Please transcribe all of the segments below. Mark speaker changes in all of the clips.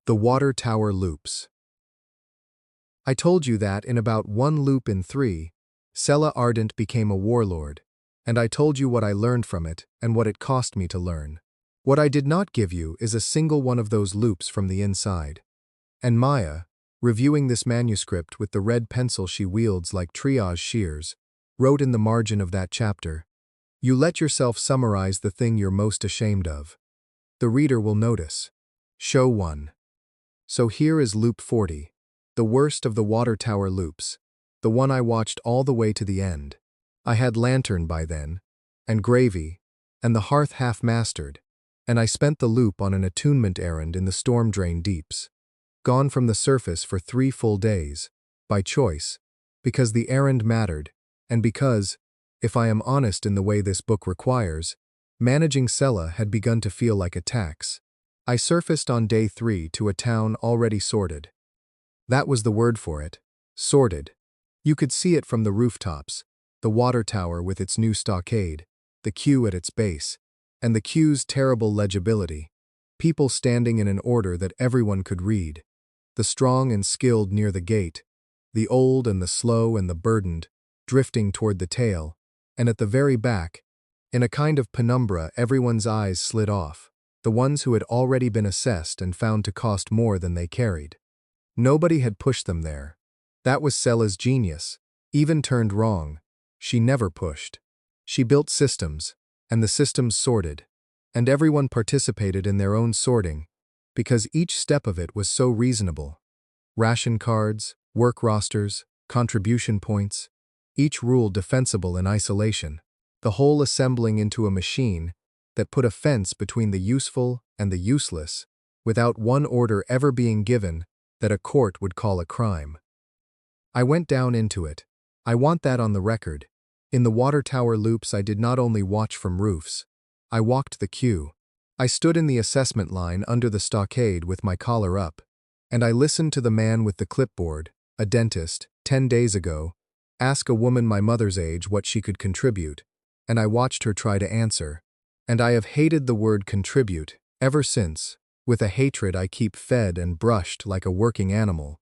Speaker 1: The water tower loops. I told you that in about one loop in 3, Sela Ardent became a warlord, and I told you what I learned from it and what it cost me to learn. What I did not give you is a single one of those loops from the inside. And Maya, reviewing this manuscript with the red pencil she wields like triage shears, wrote in the margin of that chapter, "You let yourself summarize the thing you're most ashamed of. The reader will notice. Show 1. So here is loop 40, the worst of the water tower loops, the one I watched all the way to the end. I had lantern by then, and gravy, and the hearth half-mastered, and I spent the loop on an attunement errand in the storm drain deeps. Gone from the surface for 3 full days, by choice, because the errand mattered, and because, if I am honest in the way this book requires, managing Sela had begun to feel like a tax. I surfaced on day 3 to a town already sorted. That was the word for it, sorted. You could see it from the rooftops, the water tower with its new stockade, the queue at its base, and the queue's terrible legibility, people standing in an order that everyone could read, the strong and skilled near the gate, the old and the slow and the burdened, drifting toward the tail, and at the very back, in a kind of penumbra everyone's eyes slid off, the ones who had already been assessed and found to cost more than they carried. Nobody had pushed them there. That was Sela's genius, even turned wrong. She never pushed. She built systems, and the systems sorted, and everyone participated in their own sorting, because each step of it was so reasonable. Ration cards, work rosters, contribution points, each rule defensible in isolation, the whole assembling into a machine that put a fence between the useful and the useless, without one order ever being given that a court would call a crime. I went down into it. I want that on the record. In the water tower loops I did not only watch from roofs. I walked the queue. I stood in the assessment line under the stockade with my collar up, and I listened to the man with the clipboard, a dentist, 10 days ago, ask a woman my mother's age what she could contribute, and I watched her try to answer. And I have hated the word contribute ever since, with a hatred I keep fed and brushed like a working animal,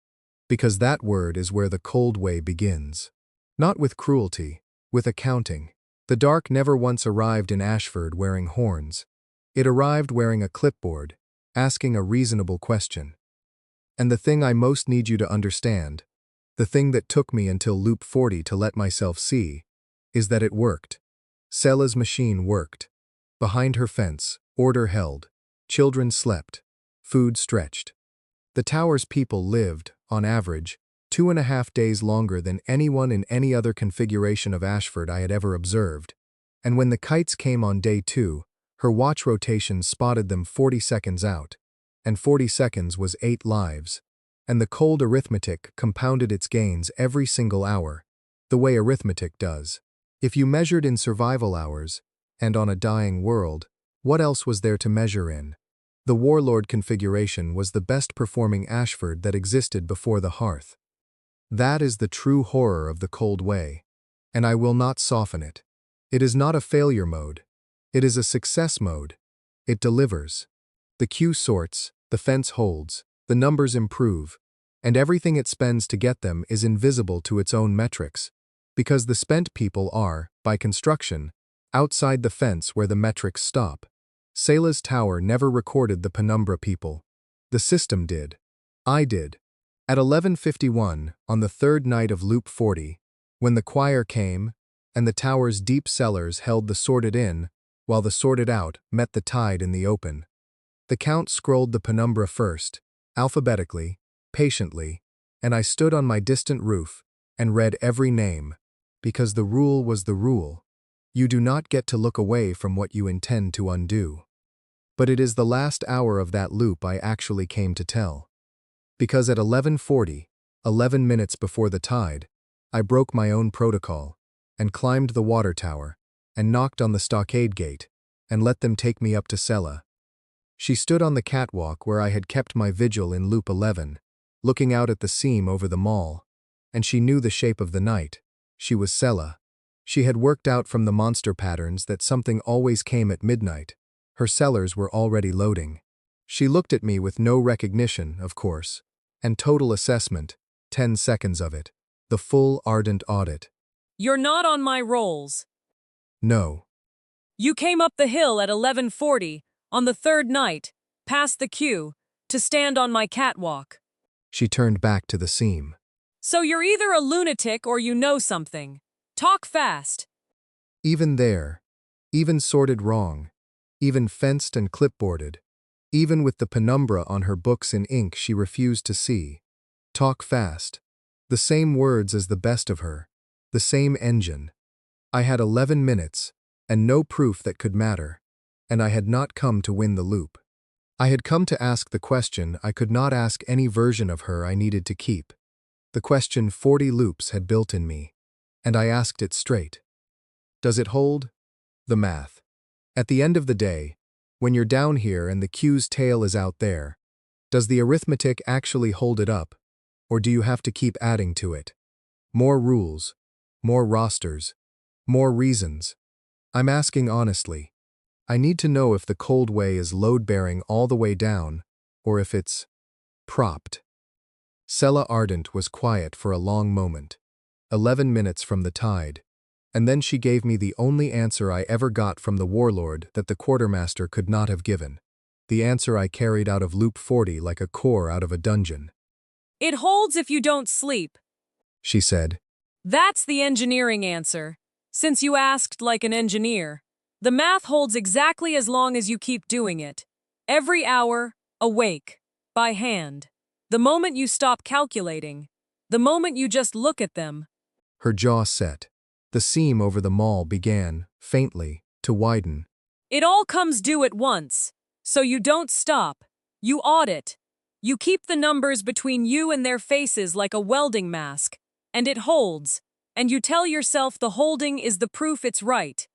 Speaker 1: because that word is where the cold way begins. Not with cruelty, with accounting. The dark never once arrived in Ashford wearing horns. It arrived wearing a clipboard, asking a reasonable question. And the thing I most need you to understand, the thing that took me until loop 40 to let myself see, is that it worked. Sela's machine worked. Behind her fence, order held, children slept, food stretched. The tower's people lived, on average, 2.5 days longer than anyone in any other configuration of Ashford I had ever observed, and when the kites came on day 2, her watch rotation spotted them 40 seconds out, and 40 seconds was 8 lives, and the cold arithmetic compounded its gains every single hour, the way arithmetic does. If you measured in survival hours, and on a dying world, what else was there to measure in? The warlord configuration was the best performing Ashford that existed before the hearth. That is the true horror of the cold way, and I will not soften it. It is not a failure mode. It is a success mode. It delivers. The queue sorts, the fence holds, the numbers improve, and everything it spends to get them is invisible to its own metrics, because the spent people are, by construction, outside the fence where the metrics stop. Sela's tower never recorded the penumbra people. The system did. I did. At 11:51, on the 3rd night of loop 40, when the choir came, and the tower's deep cellars held the sorted in, while the sorted out met the tide in the open. The count scrolled the penumbra first, alphabetically, patiently, and I stood on my distant roof and read every name, because the rule was the rule. You do not get to look away from what you intend to undo. But it is the last hour of that loop I actually came to tell. Because at 11:40, 11 minutes before the tide, I broke my own protocol, and climbed the water tower, and knocked on the stockade gate, and let them take me up to Sela. She stood on the catwalk where I had kept my vigil in loop 11, looking out at the seam over the mall, and she knew the shape of the night. She was Sela. She had worked out from the monster patterns that something always came at midnight. Her cellars were already loading. She looked at me with no recognition, of course, and total assessment, 10 seconds of it, the full ardent audit.
Speaker 2: You're not on my rolls.
Speaker 1: No.
Speaker 2: You came up the hill at 11:40, on the third night, past the queue, to stand on my catwalk.
Speaker 1: She turned back to the seam.
Speaker 2: So you're either a lunatic or you know something. Talk fast.
Speaker 1: Even there, even sorted wrong, even fenced and clipboarded, even with the penumbra on her books in ink she refused to see. Talk fast. The same words as the best of her. The same engine. I had 11 minutes, and no proof that could matter, and I had not come to win the loop. I had come to ask the question I could not ask any version of her I needed to keep. The question 40 loops had built in me, and I asked it straight. Does it hold? The math. At the end of the day, when you're down here and the queue's tail is out there, does the arithmetic actually hold it up, or do you have to keep adding to it? More rules, more rosters, more reasons. I'm asking honestly. I need to know if the cold way is load-bearing all the way down, or if it's propped. Sella Ardent was quiet for a long moment, 11 minutes from the tide, and then she gave me the only answer I ever got from the warlord that the quartermaster could not have given. The answer I carried out of loop 40 like a core out of a dungeon.
Speaker 2: It holds if you don't sleep,
Speaker 1: She said.
Speaker 2: That's the engineering answer. Since you asked like an engineer, the math holds exactly as long as you keep doing it. Every hour, awake, by hand. The moment you stop calculating, the moment you just look at them.
Speaker 1: Her jaw set. The seam over the maul began, faintly, to widen.
Speaker 2: It all comes due at once, so you don't stop. You audit. You keep the numbers between you and their faces like a welding mask, and it holds, and you tell yourself the holding is the proof it's right.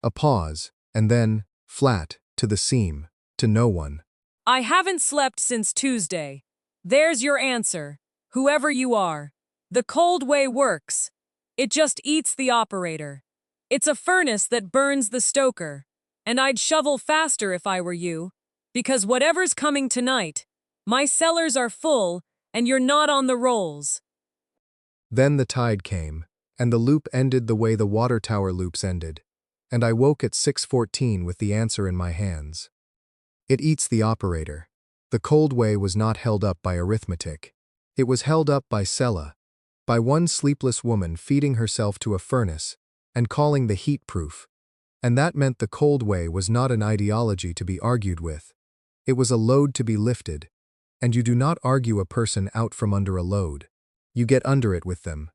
Speaker 1: A pause, and then, flat, to the seam, to no one.
Speaker 2: I haven't slept since Tuesday. There's your answer, whoever you are. The cold way works. It just eats the operator. It's a furnace that burns the stoker. And I'd shovel faster if I were you, because whatever's coming tonight, my cellars are full, and you're not on the rolls.
Speaker 1: Then the tide came, and the loop ended the way the water tower loops ended, and I woke at 6:14 with the answer in my hands. It eats the operator. The cold way was not held up by arithmetic. It was held up by Sella, by one sleepless woman feeding herself to a furnace and calling the heat proof. And that meant the cold way was not an ideology to be argued with. It was a load to be lifted, and you do not argue a person out from under a load. You get under it with them.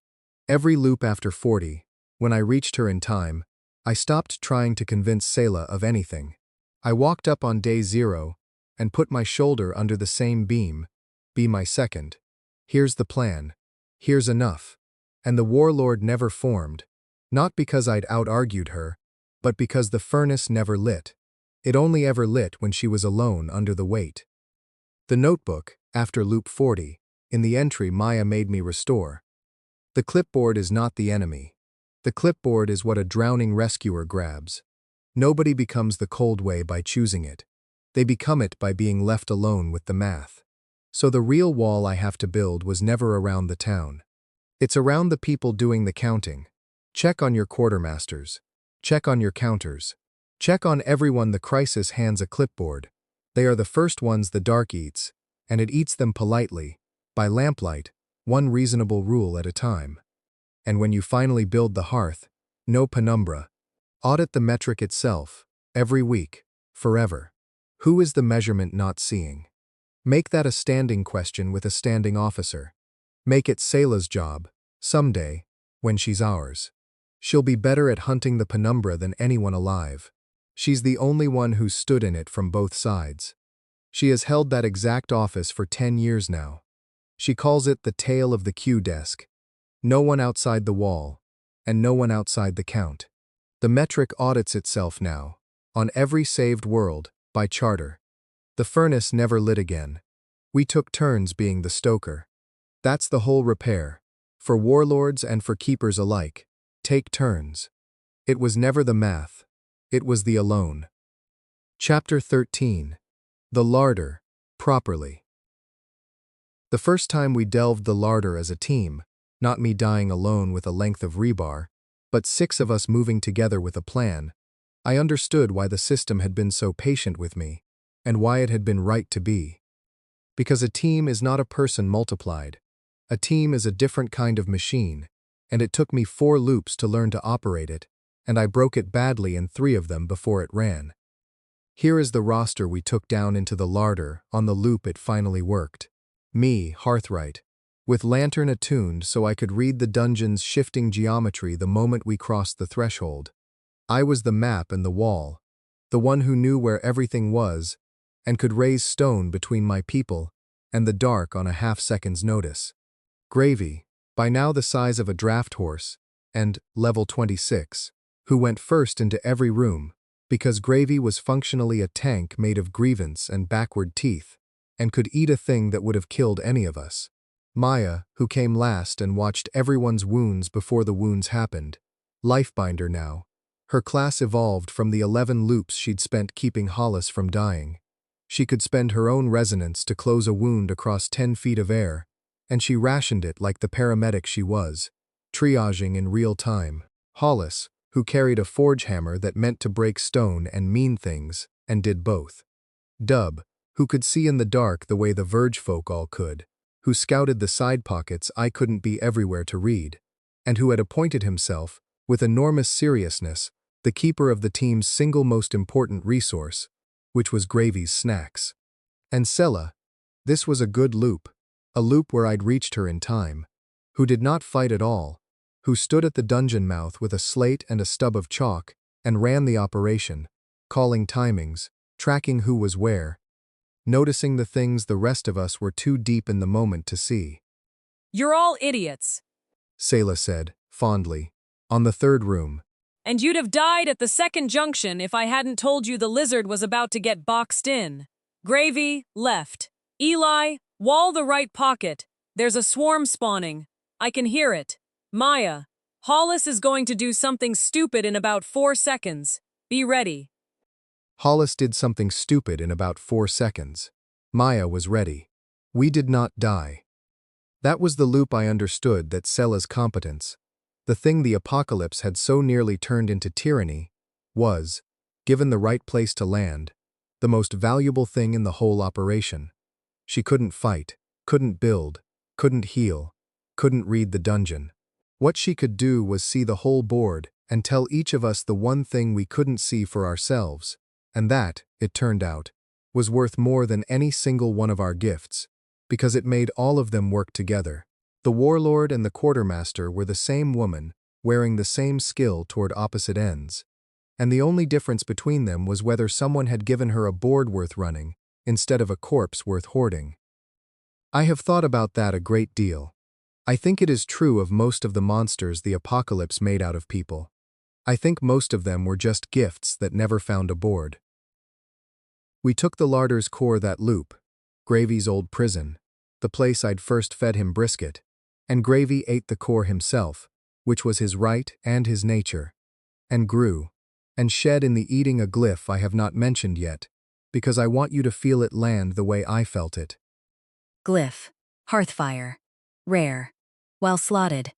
Speaker 1: Every loop after 40, when I reached her in time, I stopped trying to convince Selah of anything. I walked up on day 0 and put my shoulder under the same beam, be my second. Here's the plan. Here's enough. And the warlord never formed, not because I'd out-argued her, but because the furnace never lit. It only ever lit when she was alone under the weight. The notebook, after loop 40, in the entry Maya made me restore. The clipboard is not the enemy. The clipboard is what a drowning rescuer grabs. Nobody becomes the cold way by choosing it. They become it by being left alone with the math. So the real wall I have to build was never around the town. It's around the people doing the counting. Check on your quartermasters. Check on your counters. Check on everyone the crisis hands a clipboard. They are the first ones the dark eats, and it eats them politely, by lamplight, one reasonable rule at a time. And when you finally build the hearth, no penumbra. Audit the metric itself, every week, forever. Who is the measurement not seeing? Make that a standing question with a standing officer. Make it Selah's job, someday, when she's ours. She'll be better at hunting the penumbra than anyone alive. She's the only one who's stood in it from both sides. She has held that exact office for 10 years now. She calls it the tail of the queue desk. No one outside the wall, and no one outside the count. The metric audits itself now, on every saved world, by charter. The furnace never lit again. We took turns being the stoker. That's the whole repair. For warlords and for keepers alike. Take turns. It was never the math. It was the alone. Chapter 13. The larder, properly. The first time we delved the larder as a team, not me dying alone with a length of rebar, but 6 of us moving together with a plan, I understood why the system had been so patient with me, and why it had been right to be. Because a team is not a person multiplied. A team is a different kind of machine, and it took me 4 loops to learn to operate it, and I broke it badly in 3 of them before it ran. Here is the roster we took down into the larder on the loop it finally worked. Me, Hearthright, with lantern attuned so I could read the dungeon's shifting geometry the moment we crossed the threshold. I was the map and the wall, the one who knew where everything was, and could raise stone between my people and the dark on a half-second's notice. Gravy, by now the size of a draft horse, and level 26, who went first into every room, because Gravy was functionally a tank made of grievance and backward teeth, and could eat a thing that would have killed any of us. Maya, who came last and watched everyone's wounds before the wounds happened. Lifebinder now. Her class evolved from the 11 loops she'd spent keeping Hollis from dying. She could spend her own resonance to close a wound across 10 feet of air, and she rationed it like the paramedic she was, triaging in real time. Hollis, who carried a forge hammer that meant to break stone and mean things, and did both. Dub, who could see in the dark the way the Verge folk all could, who scouted the side pockets I couldn't be everywhere to read, and who had appointed himself, with enormous seriousness, the keeper of the team's single most important resource, which was Gravy's snacks. And Sella, this was a good loop, a loop where I'd reached her in time, who did not fight at all, who stood at the dungeon mouth with a slate and a stub of chalk and ran the operation, calling timings, tracking who was where, noticing the things the rest of us were too deep in the moment to see.
Speaker 2: You're all idiots.
Speaker 1: Selah said, fondly, on the 3rd room.
Speaker 2: And you'd have died at the 2nd junction if I hadn't told you the lizard was about to get boxed in. Gravy, left. Eli, wall the right pocket. There's a swarm spawning. I can hear it. Maya, Hollis is going to do something stupid in about 4 seconds. Be ready.
Speaker 1: Hollis did something stupid in about 4 seconds. Maya was ready. We did not die. That was the loop I understood that Selah's competence, the thing the apocalypse had so nearly turned into tyranny, was, given the right place to land, the most valuable thing in the whole operation. She couldn't fight, couldn't build, couldn't heal, couldn't read the dungeon. What she could do was see the whole board and tell each of us the one thing we couldn't see for ourselves, and that, it turned out, was worth more than any single one of our gifts, because it made all of them work together. The warlord and the quartermaster were the same woman, wearing the same skill toward opposite ends, and the only difference between them was whether someone had given her a board worth running instead of a corpse worth hoarding. I have thought about that a great deal. I think it is true of most of the monsters the apocalypse made out of people. I think most of them were just gifts that never found a board. We took the Larder's core that loop, Gravy's old prison, the place I'd first fed him brisket, and Gravy ate the core himself, which was his right and his nature, and grew, and shed in the eating a glyph I have not mentioned yet, because I want you to feel it land the way I felt it.
Speaker 3: Glyph, hearthfire, rare. While slotted,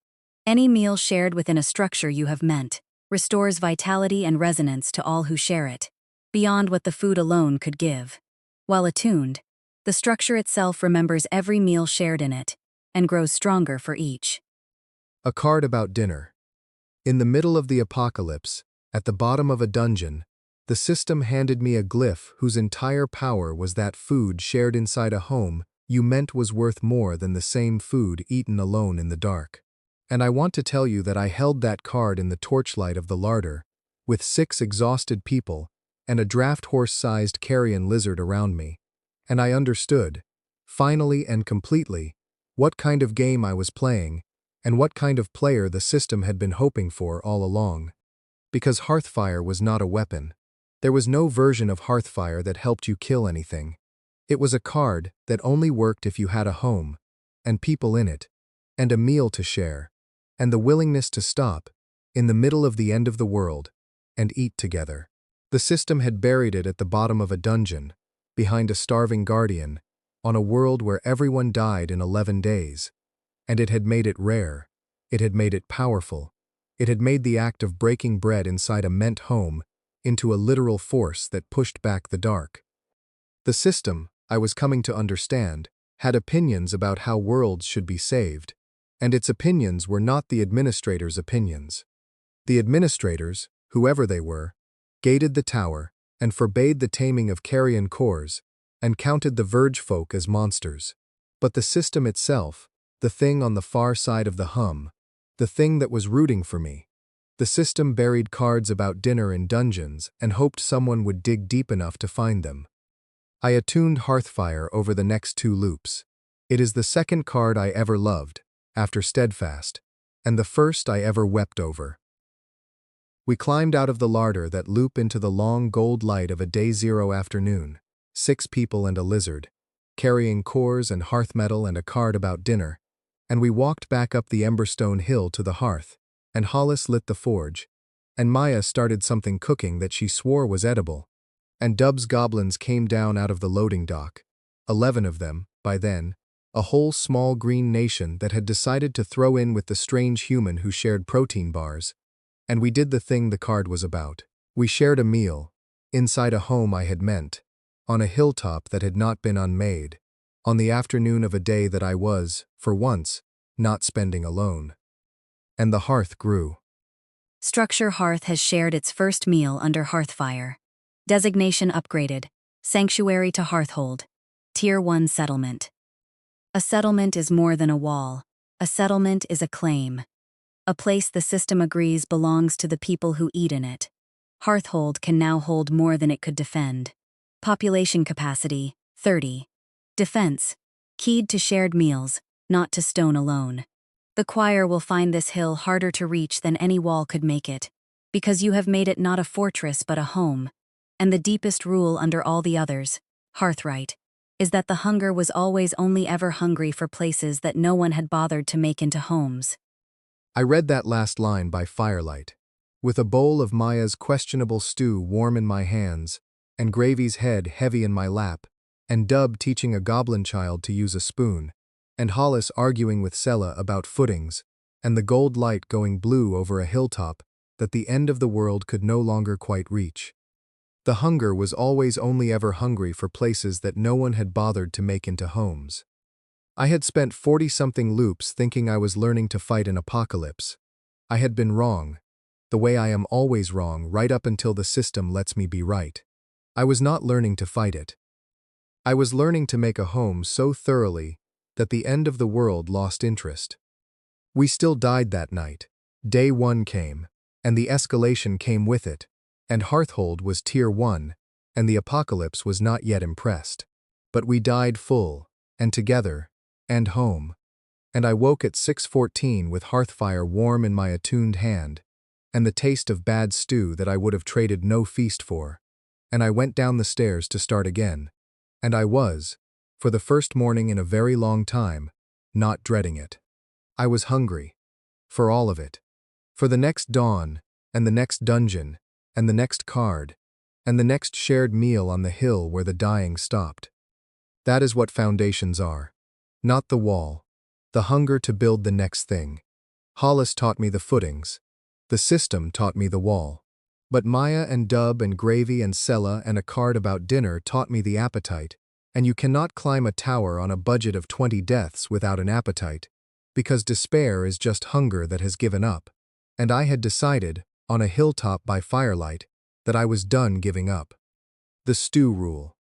Speaker 3: any meal shared within a structure you have meant restores vitality and resonance to all who share it, beyond what the food alone could give. While attuned, the structure itself remembers every meal shared in it, and grows stronger for each.
Speaker 1: A card about dinner. In the middle of the apocalypse, at the bottom of a dungeon, the system handed me a glyph whose entire power was that food shared inside a home you meant was worth more than the same food eaten alone in the dark. And I want to tell you that I held that card in the torchlight of the larder, with 6 exhausted people and a draft horse-sized carrion lizard around me, and I understood, finally and completely, what kind of game I was playing and what kind of player the system had been hoping for all along. Because Hearthfire was not a weapon. There was no version of Hearthfire that helped you kill anything. It was a card that only worked if you had a home, and people in it, and a meal to share, and the willingness to stop, in the middle of the end of the world, and eat together. The system had buried it at the bottom of a dungeon, behind a starving guardian, on a world where everyone died in 11 days. And it had made it rare. It had made it powerful. It had made the act of breaking bread inside a meant home into a literal force that pushed back the dark. The system, I was coming to understand, had opinions about how worlds should be saved, and its opinions were not the administrators' opinions. The administrators, whoever they were, gated the tower and forbade the taming of carrion cores and counted the verge folk as monsters. But the system itself, the thing on the far side of the hum, the thing that was rooting for me, the system buried cards about dinner in dungeons and hoped someone would dig deep enough to find them. I attuned Hearthfire over the next 2 loops. It is the second card I ever loved, after Steadfast, and the first I ever wept over. We climbed out of the larder that loop into the long gold light of a day 0 afternoon, 6 people and a lizard, carrying cores and hearth metal and a card about dinner, and we walked back up the Emberstone hill to the hearth, and Hollis lit the forge, and Maya started something cooking that she swore was edible, and Dub's goblins came down out of the loading dock, 11 of them, by then, a whole small green nation that had decided to throw in with the strange human who shared protein bars, and we did the thing the card was about. We shared a meal, inside a home I had meant, on a hilltop that had not been unmade, on the afternoon of a day that I was, for once, not spending alone. And the hearth grew.
Speaker 3: Structure Hearth has shared its first meal under Hearthfire. Designation upgraded. Sanctuary to Hearthhold. Tier 1 settlement. A settlement is more than a wall. A settlement is a claim. A place the system agrees belongs to the people who eat in it. Hearthhold can now hold more than it could defend. Population capacity, 30. Defense, keyed to shared meals, not to stone alone. The choir will find this hill harder to reach than any wall could make it, because you have made it not a fortress but a home. And the deepest rule under all the others, Hearthright, is that the hunger was always only ever hungry for places that no one had bothered to make into homes.
Speaker 1: I read that last line by firelight, with a bowl of Maya's questionable stew warm in my hands, and Gravy's head heavy in my lap, and Dub teaching a goblin child to use a spoon, and Hollis arguing with Sella about footings, and the gold light going blue over a hilltop that the end of the world could no longer quite reach. The hunger was always only ever hungry for places that no one had bothered to make into homes. I had spent 40-something loops thinking I was learning to fight an apocalypse. I had been wrong, the way I am always wrong right up until the system lets me be right. I was not learning to fight it. I was learning to make a home so thoroughly that the end of the world lost interest. We still died that night. Day 1 came, and the escalation came with it, and Hearthhold was Tier 1, and the apocalypse was not yet impressed. But we died full, and together, and home. And I woke at 6:14 with Hearthfire warm in my attuned hand, and the taste of bad stew that I would have traded no feast for. And I went down the stairs to start again, and I was, for the first morning in a very long time, not dreading it. I was hungry. For all of it. For the next dawn, and the next dungeon, and the next card, and the next shared meal on the hill where the dying stopped. That is what foundations are. Not the wall. The hunger to build the next thing. Hollis taught me the footings. The system taught me the wall. But Maya and Dub and Gravy and Sella and a card about dinner taught me the appetite, and you cannot climb a tower on a budget of 20 deaths without an appetite, because despair is just hunger that has given up, and I had decided, on a hilltop by firelight, that I was done giving up. The stew rule.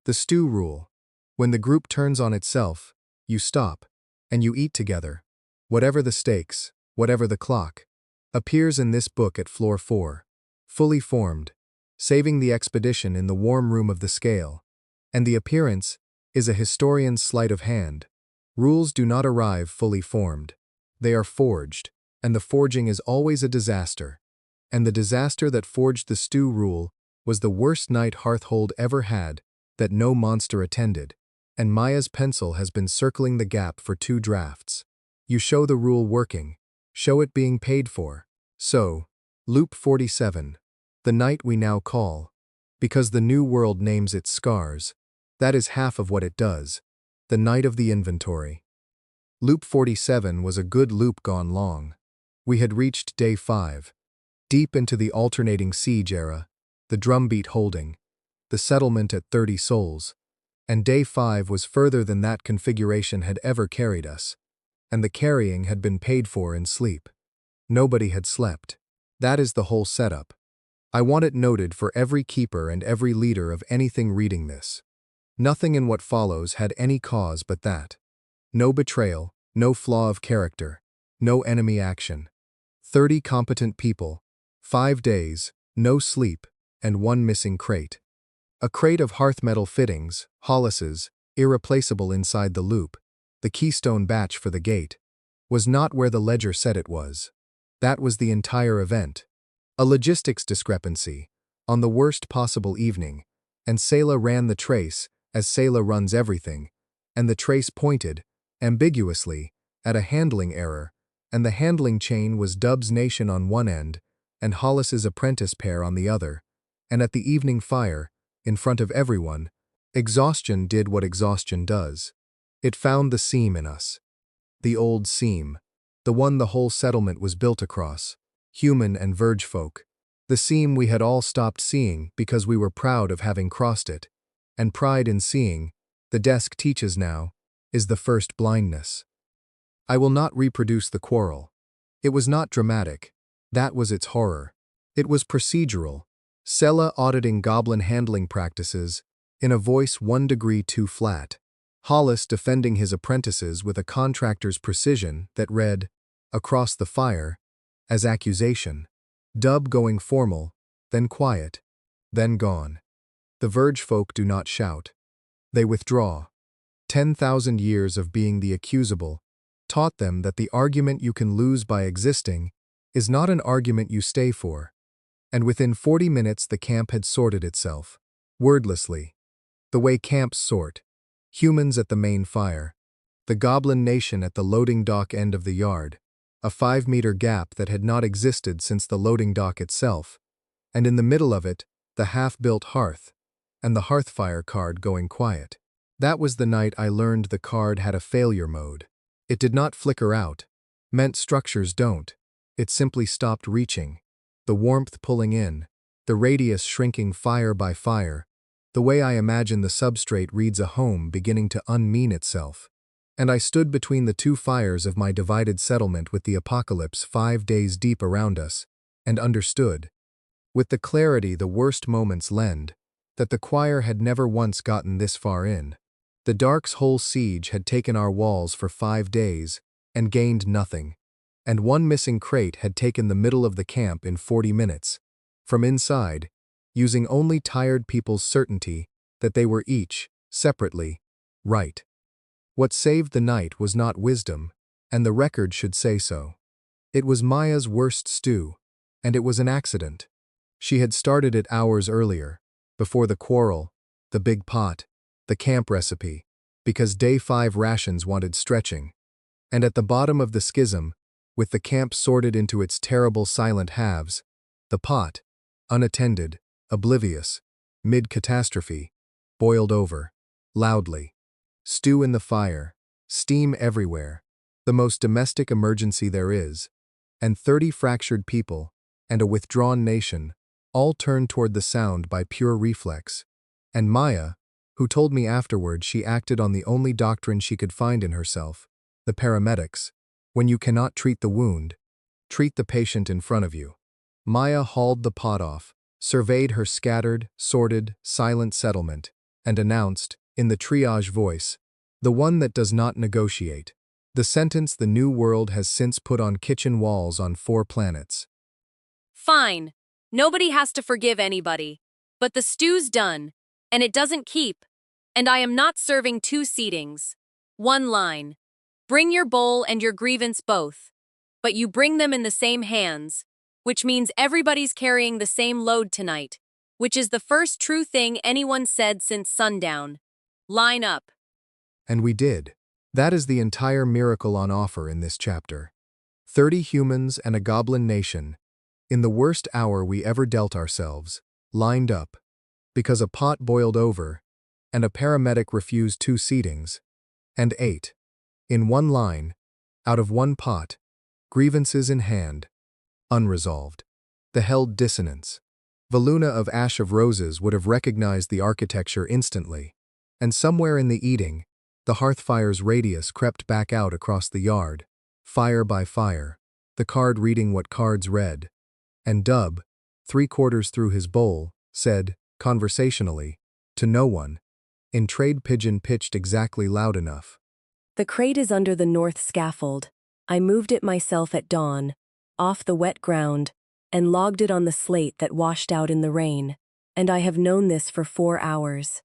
Speaker 1: The stew rule. When the group turns on itself, you stop, and you eat together. Whatever the stakes, whatever the clock, appears in this book at floor 4, fully formed, saving the expedition in the warm room of the scale, and the appearance is a historian's sleight of hand. Rules do not arrive fully formed. They are forged, and the forging is always a disaster. And the disaster that forged the stew rule was the worst night Hearthhold ever had, that no monster attended, and Maya's pencil has been circling the gap for 2 drafts. You show the rule working, show it being paid for. So, Loop 47, the night we now call, Because the New World names its scars. That is half of what it does. The night of the inventory. Loop 47 was a good loop gone long. We had reached day 5. Deep into the alternating siege era, the drumbeat holding, the settlement at 30 souls, and day 5 was further than that configuration had ever carried us, and the carrying had been paid for in sleep. Nobody had slept. That is the whole setup. I want it noted for every keeper and every leader of anything reading this. Nothing in what follows had any cause but that. No betrayal, no flaw of character, no enemy action. 30 competent people, 5 days, no sleep, and 1 missing crate. A crate of hearth metal fittings, Hollis's, irreplaceable inside the loop, the keystone batch for the gate, was not where the ledger said it was. That was the entire event. A logistics discrepancy, on the worst possible evening, and Selah ran the trace, as Selah runs everything, and the trace pointed, ambiguously, at a handling error, and the handling chain was Dub's Nation on one end, and Hollis's apprentice pair on the other, and at the evening fire, in front of everyone, exhaustion did what exhaustion does. It found the seam in us. The old seam. The one the whole settlement was built across. Human and verge folk. The seam we had all stopped seeing because we were proud of having crossed it. And pride in seeing, the desk teaches now, is the first blindness. I will not reproduce the quarrel. It was not dramatic. That was its horror. It was procedural. Selah auditing goblin handling practices, in a voice 1 degree too flat. Hollis defending his apprentices with a contractor's precision that read, across the fire, as accusation. Dub going formal, then quiet, then gone. The verge folk do not shout. They withdraw. 10,000 years of being the accusable taught them that the argument you can lose by existing is not an argument you stay for. And within 40 minutes the camp had sorted itself, wordlessly, the way camps sort. Humans at the main fire, the goblin nation at the loading dock end of the yard, a 5-meter gap that had not existed since the loading dock itself, and in the middle of it, the half-built hearth, and the hearthfire card going quiet. That was the night I learned the card had a failure mode. It did not flicker out, meant structures don't. It simply stopped reaching, the warmth pulling in, the radius shrinking fire by fire, the way I imagine the substrate reads a home beginning to unmean itself. And I stood between the 2 fires of my divided settlement with the apocalypse 5 days deep around us, and understood, with the clarity the worst moments lend, that the choir had never once gotten this far in. The Dark's whole siege had taken our walls for 5 days, and gained nothing, and 1 missing crate had taken the middle of the camp in 40 minutes. From inside, using only tired people's certainty that they were each, separately, right. What saved the night was not wisdom, and the record should say so. It was Maya's worst stew, and it was an accident. She had started it hours earlier, before the quarrel, the big pot, the camp recipe, because day 5 rations wanted stretching. And at the bottom of the schism, with the camp sorted into its terrible silent halves, the pot, unattended, oblivious, mid-catastrophe, boiled over, loudly. Stew in the fire, steam everywhere, the most domestic emergency there is, and 30 fractured people, and a withdrawn nation, all turned toward the sound by pure reflex. And Maya, who told me afterward she acted on the only doctrine she could find in herself, the paramedics, when you cannot treat the wound, treat the patient in front of you. Maya hauled the pot off, surveyed her scattered, sordid, silent settlement, and announced, in the triage voice, the one that does not negotiate, the sentence the New World has since put on kitchen walls on 4 planets.
Speaker 2: Fine. Nobody has to forgive anybody. But the stew's done, and it doesn't keep. And I am not serving 2 seatings. 1 line. Bring your bowl and your grievance both. But you bring them in the same hands, which means everybody's carrying the same load tonight, which is the first true thing anyone said since sundown. Line up.
Speaker 1: And we did. That is the entire miracle on offer in this chapter. 30 humans and a goblin nation, in the worst hour we ever dealt ourselves, lined up, because a pot boiled over, and a paramedic refused 2 seatings, and 8. In one line, out of one pot, grievances in hand, unresolved. The held dissonance. Valuna of Ash of Roses would have recognized the architecture instantly, and somewhere in the eating, the hearthfire's radius crept back out across the yard, fire by fire, the card reading what cards read, and Dub, 3/4 through his bowl, said, conversationally, to no one, in trade pigeon pitched exactly loud enough.
Speaker 4: The crate is under the north scaffold. I moved it myself at dawn, off the wet ground, and logged it on the slate that washed out in the rain, and I have known this for 4 hours.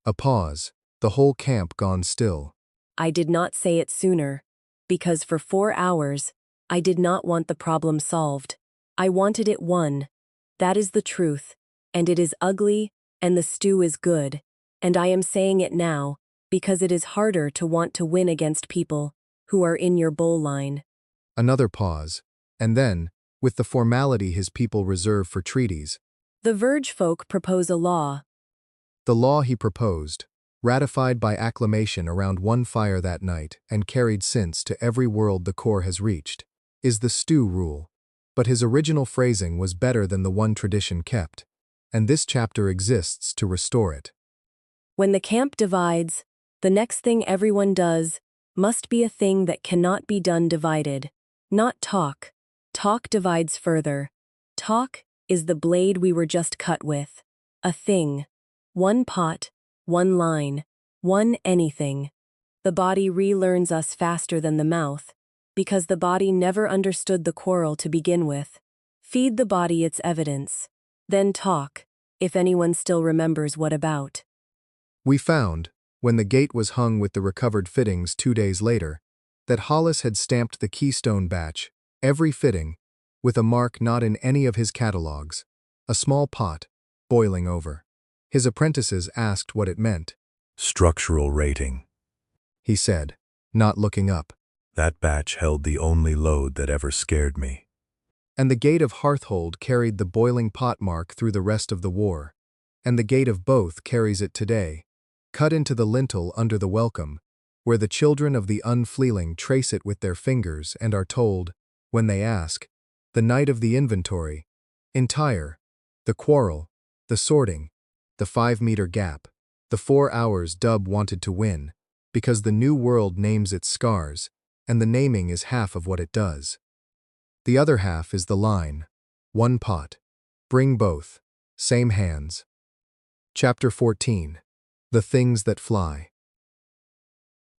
Speaker 1: A pause, the whole camp gone still.
Speaker 4: I did not say it sooner, because for 4 hours, I did not want the problem solved. I wanted it won. That is the truth, and it is ugly, and the stew is good, and I am saying it now, because it is harder to want to win against people who are in your bowl line.
Speaker 1: Another pause, and then, with the formality his people reserve for treaties,
Speaker 4: The Verge folk propose a law.
Speaker 1: the law he proposed, ratified by acclamation around one fire that night and carried since to every world the Corps has reached, is the stew rule, but his original phrasing was better than the one tradition kept, and this chapter exists to restore it.
Speaker 4: When the camp divides, the next thing everyone does must be a thing that cannot be done divided. Not talk. Talk divides further. Talk is the blade we were just cut with. A thing. One pot, one line, one anything. The body relearns us faster than the mouth, because the body never understood the quarrel to begin with. Feed the body its evidence. Then talk, if anyone still remembers what about.
Speaker 1: We found, when the gate was hung with the recovered fittings 2 days later, that Hollis had stamped the Keystone batch, every fitting, with a mark not in any of his catalogs, a small pot, boiling over. His apprentices asked what it meant.
Speaker 5: Structural rating.
Speaker 1: He said, not looking up.
Speaker 5: That batch held the only load that ever scared me.
Speaker 1: And the gate of Hearthhold carried the boiling pot mark through the rest of the war, and the gate of both carries it today, cut into the lintel under the welcome, where the children of the unfeeling trace it with their fingers and are told, when they ask, the night of the inventory, entire, the quarrel, the sorting, the 5-meter gap, the 4 hours Dub wanted to win, because the new world names its scars, and the naming is half of what it does. The other half is the line, one pot, bring both, same hands. Chapter 14. The Things That Fly.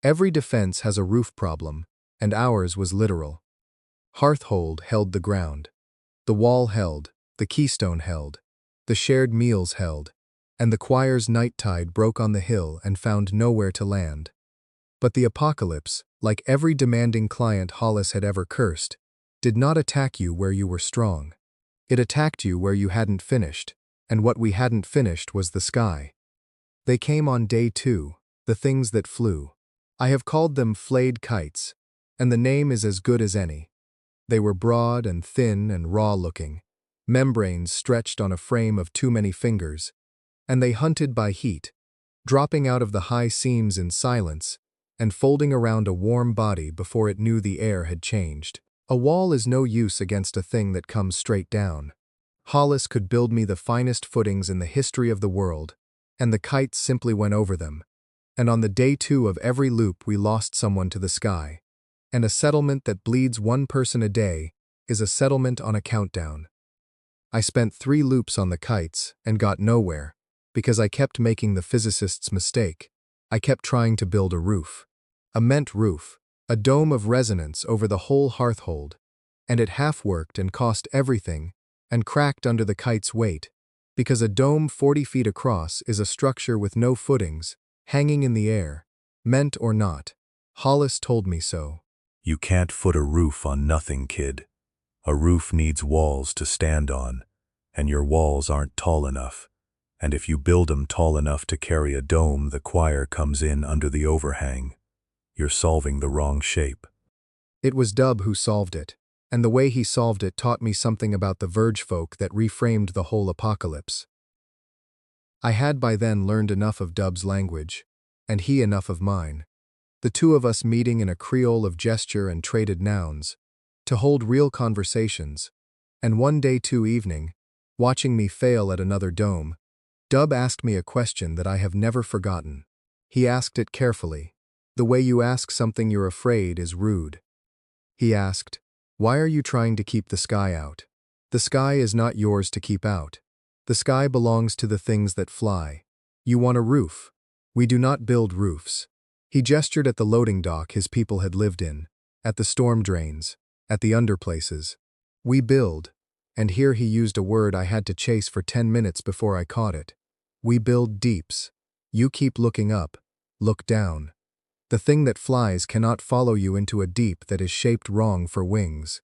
Speaker 1: Every defense has a roof problem, and ours was literal. Hearthhold held the ground. The wall held, the keystone held, the shared meals held, and the choir's night tide broke on the hill and found nowhere to land. But the apocalypse, like every demanding client Hollis had ever cursed, did not attack you where you were strong. It attacked you where you hadn't finished, and what we hadn't finished was the sky. They came on day 2, the things that flew. I have called them flayed kites, and the name is as good as any. They were broad and thin and raw-looking, membranes stretched on a frame of too many fingers, and they hunted by heat, dropping out of the high seams in silence and folding around a warm body before it knew the air had changed. A wall is no use against a thing that comes straight down. Hollis could build me the finest footings in the history of the world, and the kites simply went over them. And on the day 2 of every loop we lost someone to the sky. And a settlement that bleeds one person a day is a settlement on a countdown. I spent 3 loops on the kites and got nowhere, because I kept making the physicist's mistake. I kept trying to build a roof. A meant roof, a dome of resonance over the whole Hearthhold, and it half worked and cost everything and cracked under the kite's weight, because a dome 40 feet across is a structure with no footings, hanging in the air, meant or not. Hollis told me so.
Speaker 5: You can't foot a roof on nothing, kid. A roof needs walls to stand on, and your walls aren't tall enough. And if you build 'em tall enough to carry a dome, the choir comes in under the overhang. You're solving the wrong shape.
Speaker 1: It was Dub who solved it, and the way he solved it taught me something about the Verge folk that reframed the whole apocalypse. I had by then learned enough of Dub's language, and he enough of mine, the two of us meeting in a creole of gesture and traded nouns, to hold real conversations, and one day evening, watching me fail at another dome, Dub asked me a question that I have never forgotten. He asked it carefully. The way you ask something you're afraid is rude. He asked, "Why are you trying to keep the sky out? The sky is not yours to keep out. The sky belongs to the things that fly. You want a roof. We do not build roofs." He gestured at the loading dock his people had lived in, at the storm drains, at the underplaces. We build, and here he used a word I had to chase for 10 minutes before I caught it. We build deeps. You keep looking up, look down. The thing that flies cannot follow you into a deep that is shaped wrong for wings.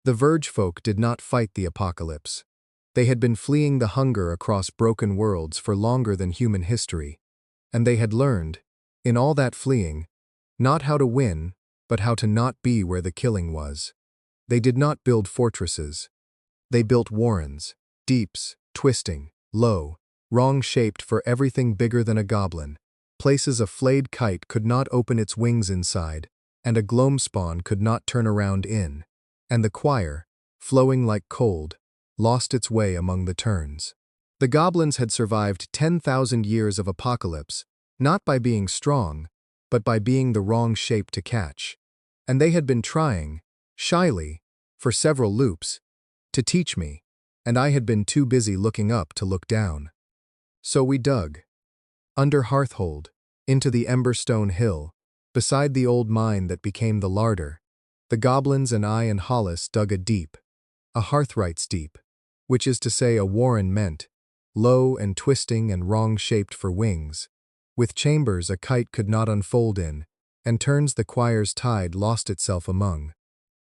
Speaker 1: The Verge folk did not fight the apocalypse. They had been fleeing the hunger across broken worlds for longer than human history, and they had learned, in all that fleeing, not how to win, but how to not be where the killing was. They did not build fortresses. They built warrens, deeps, twisting, low, wrong-shaped for everything bigger than a goblin. Places a flayed kite could not open its wings inside, and a gloam spawn could not turn around in, and the choir, flowing like cold, lost its way among the turns. The goblins had survived 10,000 years of apocalypse, not by being strong, but by being the wrong shape to catch, and they had been trying, shyly, for several loops, to teach me, and I had been too busy looking up to look down. So we dug. Under Hearthhold, into the Emberstone Hill, beside the old mine that became the Larder, the goblins and I and Hollis dug a deep, a Hearthrights deep, which is to say a warren meant, low and twisting and wrong-shaped for wings, with chambers a kite could not unfold in, and turns the choir's tide lost itself among.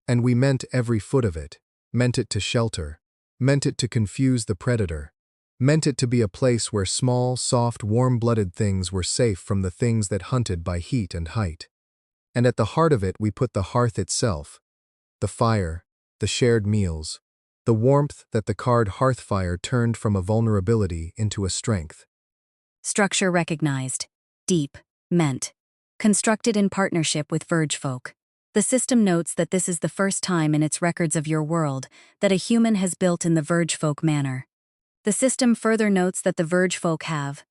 Speaker 1: And we meant every foot of it, meant it to shelter, meant it to confuse the predator, meant it to be a place where small, soft, warm-blooded things were safe from the things that hunted by heat and height. And at the heart of it we put the hearth itself, the fire, the shared meals, the warmth that the card hearthfire turned from a vulnerability into a strength.
Speaker 3: Structure recognized. Deep. Meant. Constructed in partnership with Verge folk. The system notes that this is the first time in its records of your world that a human has built in the Verge folk manner. The system further notes that the Verge folk have,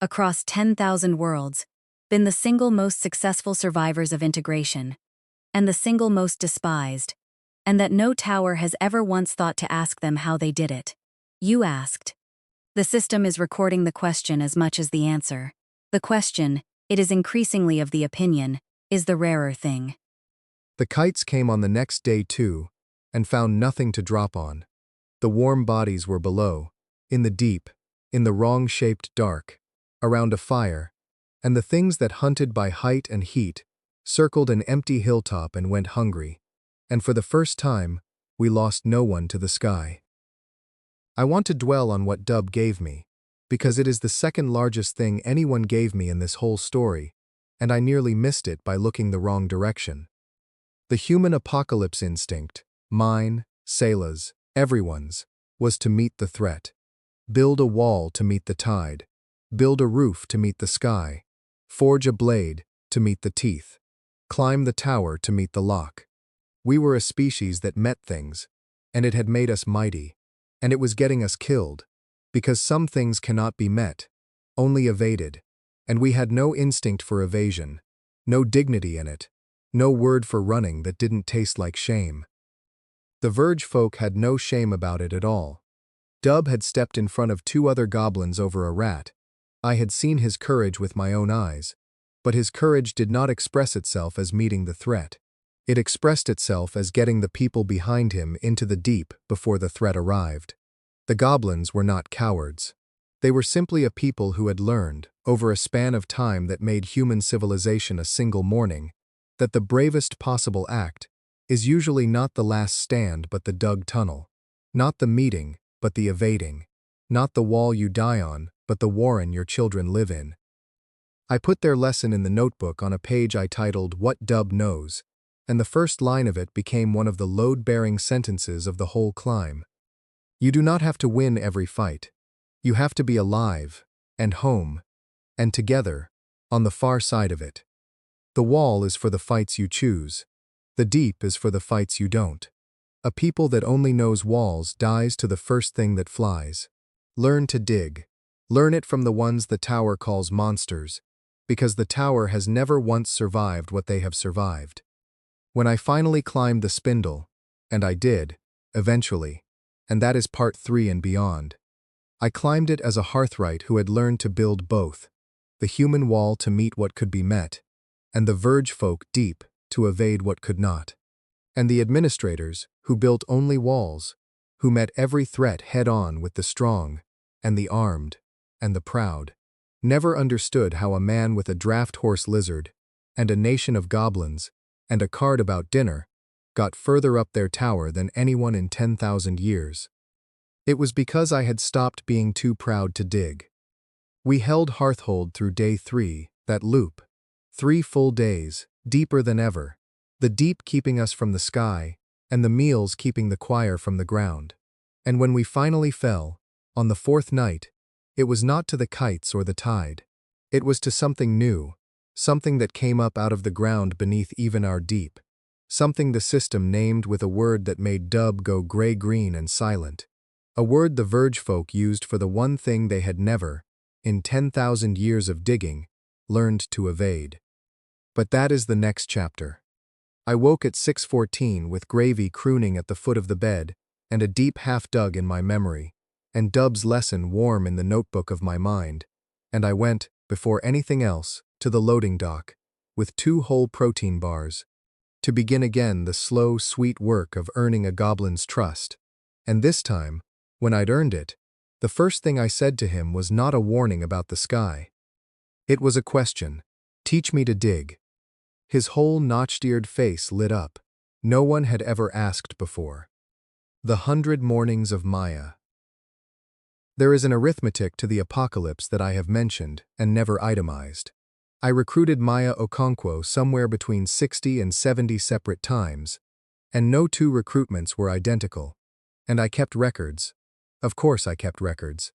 Speaker 3: across 10,000 worlds, been the single most successful survivors of integration, and the single most despised, and that no tower has ever once thought to ask them how they did it. You asked. The system is recording the question as much as the answer. The question, it is increasingly of the opinion, is the rarer thing.
Speaker 1: The kites came on the next day too, and found nothing to drop on. The warm bodies were below, in the deep, in the wrong-shaped dark, around a fire, and the things that hunted by height and heat circled an empty hilltop and went hungry, and for the first time, we lost no one to the sky. I want to dwell on what Dub gave me, because it is the second largest thing anyone gave me in this whole story, and I nearly missed it by looking the wrong direction. The human apocalypse instinct, mine, Selah's, everyone's, was to meet the threat. Build a wall to meet the tide. Build a roof to meet the sky. Forge a blade to meet the teeth. Climb the tower to meet the lock. We were a species that met things, and it had made us mighty, and it was getting us killed, because some things cannot be met, only evaded, and we had no instinct for evasion, no dignity in it, no word for running that didn't taste like shame. The Verge folk had no shame about it at all. Dub had stepped in front of 2 other goblins over a rat. I had seen his courage with my own eyes, but his courage did not express itself as meeting the threat. It expressed itself as getting the people behind him into the deep before the threat arrived. The goblins were not cowards. They were simply a people who had learned, over a span of time that made human civilization a single morning, that the bravest possible act is usually not the last stand but the dug tunnel, not the meeting but the evading, not the wall you die on but the warren your children live in. I put their lesson in the notebook on a page I titled What Dub Knows, and the first line of it became one of the load-bearing sentences of the whole climb. You do not have to win every fight. You have to be alive, and home, and together, on the far side of it. The wall is for the fights you choose. The deep is for the fights you don't. A people that only knows walls dies to the first thing that flies. Learn to dig. Learn it from the ones the tower calls monsters, because the tower has never once survived what they have survived. When I finally climbed the spindle, and I did, eventually, and that is part 3 and beyond, I climbed it as a hearthright who had learned to build both, the human wall to meet what could be met, and the verge folk deep to evade what could not. And the administrators, who built only walls, who met every threat head-on with the strong, and the armed, and the proud, never understood how a man with a draft horse lizard, and a nation of goblins, and a card about dinner, got further up their tower than anyone in 10,000 years. It was because I had stopped being too proud to dig. We held Hearthhold through day 3, that loop. 3 full days, deeper than ever, the deep keeping us from the sky, and the meals keeping the choir from the ground. And when we finally fell, on the 4th night, it was not to the kites or the tide. It was to something new, something that came up out of the ground beneath even our deep, something the system named with a word that made Dub go gray-green and silent, a word the verge folk used for the one thing they had never, in 10,000 years of digging, learned to evade. But that is the next chapter. I woke at 6:14 with Gravy crooning at the foot of the bed, and a deep half-dug in my memory, and Dub's lesson warm in the notebook of my mind, and I went, before anything else, to the loading dock, with 2 whole protein bars, to begin again the slow, sweet work of earning a goblin's trust. And this time, when I'd earned it, the first thing I said to him was not a warning about the sky. It was a question. Teach me to dig. His whole notched-eared face lit up. No one had ever asked before. The 100 Mornings of Maya. There is an arithmetic to the apocalypse that I have mentioned and never itemized. I recruited Maya Okonkwo somewhere between 60 and 70 separate times, and no 2 recruitments were identical. And I kept records. Of course I kept records.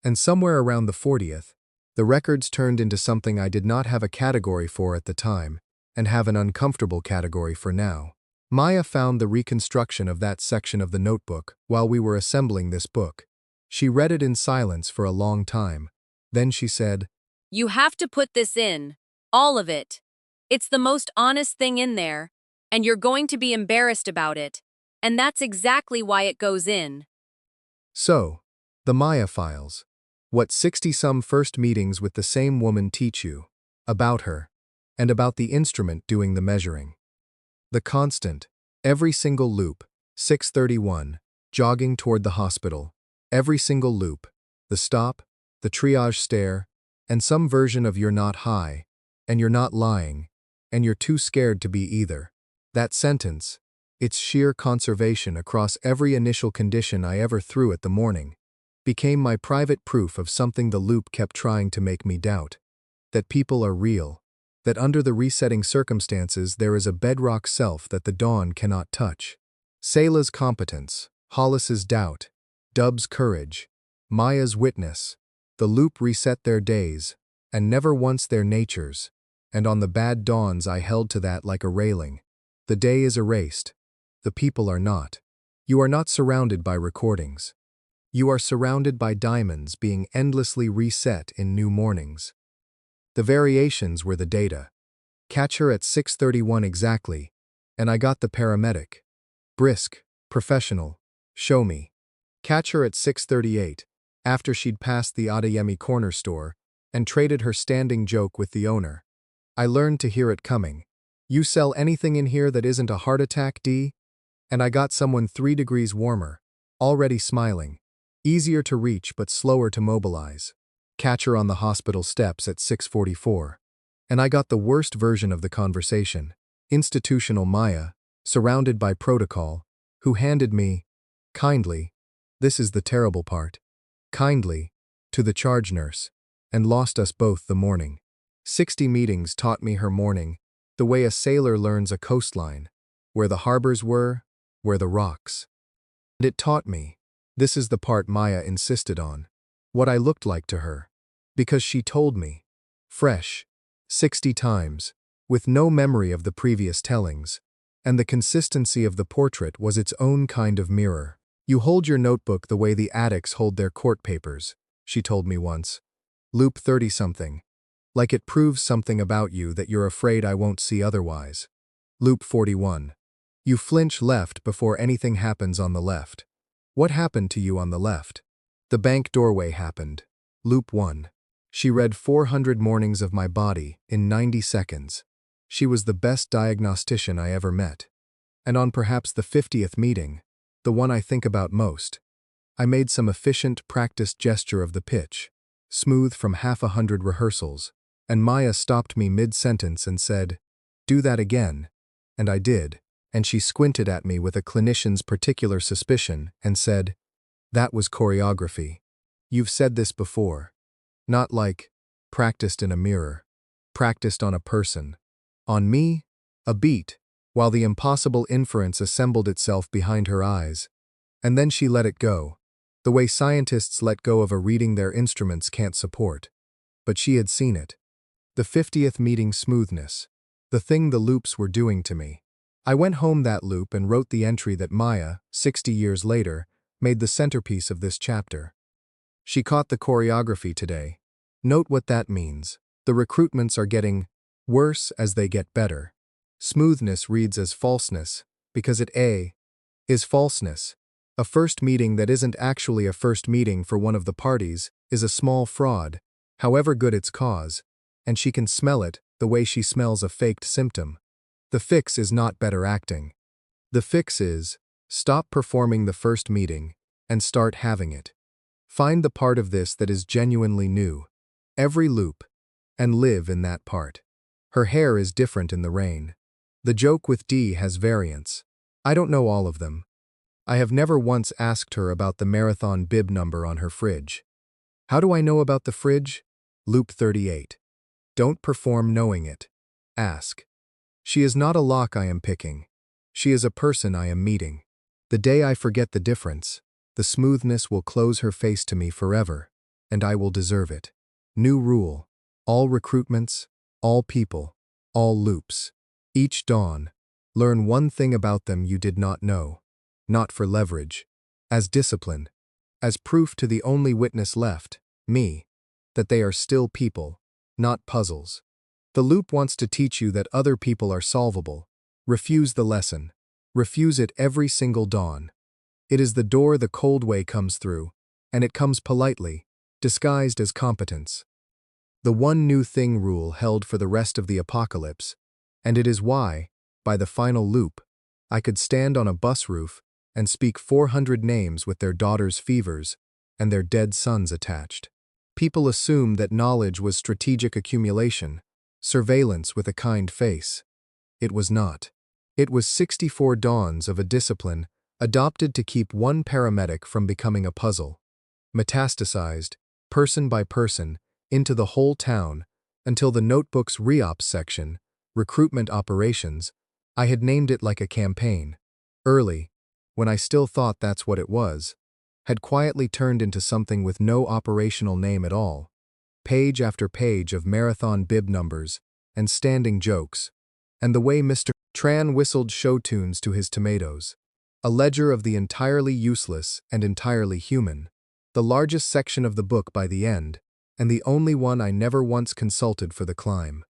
Speaker 1: And somewhere around the 40th, the records turned into something I did not have a category for at the time, and have an uncomfortable category for now. Maya found the reconstruction of that section of the notebook while we were assembling this book. She read it in silence for a long time. Then she said,
Speaker 3: You have to put this in. All of it. It's the most honest thing in there, and you're going to be embarrassed about it. And that's exactly why it goes in.
Speaker 1: So, the Maya files. What 60-some first meetings with the same woman teach you, about her, and about the instrument doing the measuring. The constant, every single loop, 6:31, jogging toward the hospital, every single loop, the stop, the triage stare, and some version of you're not high, and you're not lying, and you're too scared to be either. That sentence, its sheer conservation across every initial condition I ever threw at the morning, became my private proof of something the loop kept trying to make me doubt. That people are real. That under the resetting circumstances there is a bedrock self that the dawn cannot touch. Selah's competence, Hollis's doubt, Dub's courage, Maya's witness. The loop reset their days, and never once their natures, and on the bad dawns I held to that like a railing. The day is erased. The people are not. You are not surrounded by recordings. You are surrounded by diamonds being endlessly reset in new mornings. The variations were the data. Catch her at 6:31 exactly, and I got the paramedic. Brisk, professional, show me. Catch her at 6:38, after she'd passed the Adeyemi corner store, and traded her standing joke with the owner. I learned to hear it coming. You sell anything in here that isn't a heart attack, D? And I got someone 3 degrees warmer, already smiling. Easier to reach but slower to mobilize. Catch her on the hospital steps at 6:44. And I got the worst version of the conversation. Institutional Maya, surrounded by protocol, who handed me, kindly, this is the terrible part, kindly, to the charge nurse, and lost us both the morning. 60 meetings taught me her morning, the way a sailor learns a coastline, where the harbors were, where the rocks. And it taught me, this is the part Maya insisted on, what I looked like to her. Because she told me. Fresh. 60 times. With no memory of the previous tellings. And the consistency of the portrait was its own kind of mirror. You hold your notebook the way the addicts hold their court papers, she told me once. Loop 30-something. Like it proves something about you that you're afraid I won't see otherwise. Loop 41. You flinch left before anything happens on the left. What happened to you on the left? The bank doorway happened. Loop 1. She read 400 mornings of my body in 90 seconds. She was the best diagnostician I ever met. And on perhaps the 50th meeting, the one I think about most, I made some efficient, practiced gesture of the pitch, smooth from 100 rehearsals, and Maya stopped me mid-sentence and said, "Do that again." And I did, and she squinted at me with a clinician's particular suspicion and said, "That was choreography. You've said this before. Not like, practiced in a mirror. Practiced on a person. On me, a beat, while the impossible inference assembled itself behind her eyes. And then she let it go, the way scientists let go of a reading their instruments can't support. But she had seen it. The 50th meeting smoothness. The thing the loops were doing to me. I went home that loop and wrote the entry that Maya, 60 years later, made the centerpiece of this chapter. She caught the choreography today. Note what that means. The recruitments are getting worse as they get better. Smoothness reads as falseness, because it is falseness. A first meeting that isn't actually a first meeting for one of the parties is a small fraud, however good its cause, and she can smell it the way she smells a faked symptom. The fix is not better acting. The fix is, stop performing the first meeting and start having it. Find the part of this that is genuinely new, every loop, and live in that part. Her hair is different in the rain. The joke with D has variants. I don't know all of them. I have never once asked her about the marathon bib number on her fridge. How do I know about the fridge? Loop 38. Don't perform knowing it. Ask. She is not a lock I am picking. She is a person I am meeting. The day I forget the difference, the smoothness will close her face to me forever, and I will deserve it. New rule. All recruitments, all people, all loops. Each dawn, learn one thing about them you did not know. Not for leverage. As discipline. As proof to the only witness left, me, that they are still people, not puzzles. The loop wants to teach you that other people are solvable. Refuse the lesson. Refuse it every single dawn. It is the door the cold way comes through, and it comes politely, disguised as competence. The one new thing rule held for the rest of the apocalypse, and it is why, by the final loop, I could stand on a bus roof and speak 400 names with their daughters' fevers and their dead sons attached. People assumed that knowledge was strategic accumulation, surveillance with a kind face. It was not. It was 64 dawns of a discipline adopted to keep one paramedic from becoming a puzzle. Metastasized, person by person, into the whole town, until the notebook's re-ops section, recruitment operations, I had named it like a campaign. Early, when I still thought that's what it was, had quietly turned into something with no operational name at all. Page after page of marathon bib numbers and standing jokes, and the way Mr. Tran whistled show tunes to his tomatoes. A ledger of the entirely useless and entirely human, the largest section of the book by the end, and the only one I never once consulted for the climb.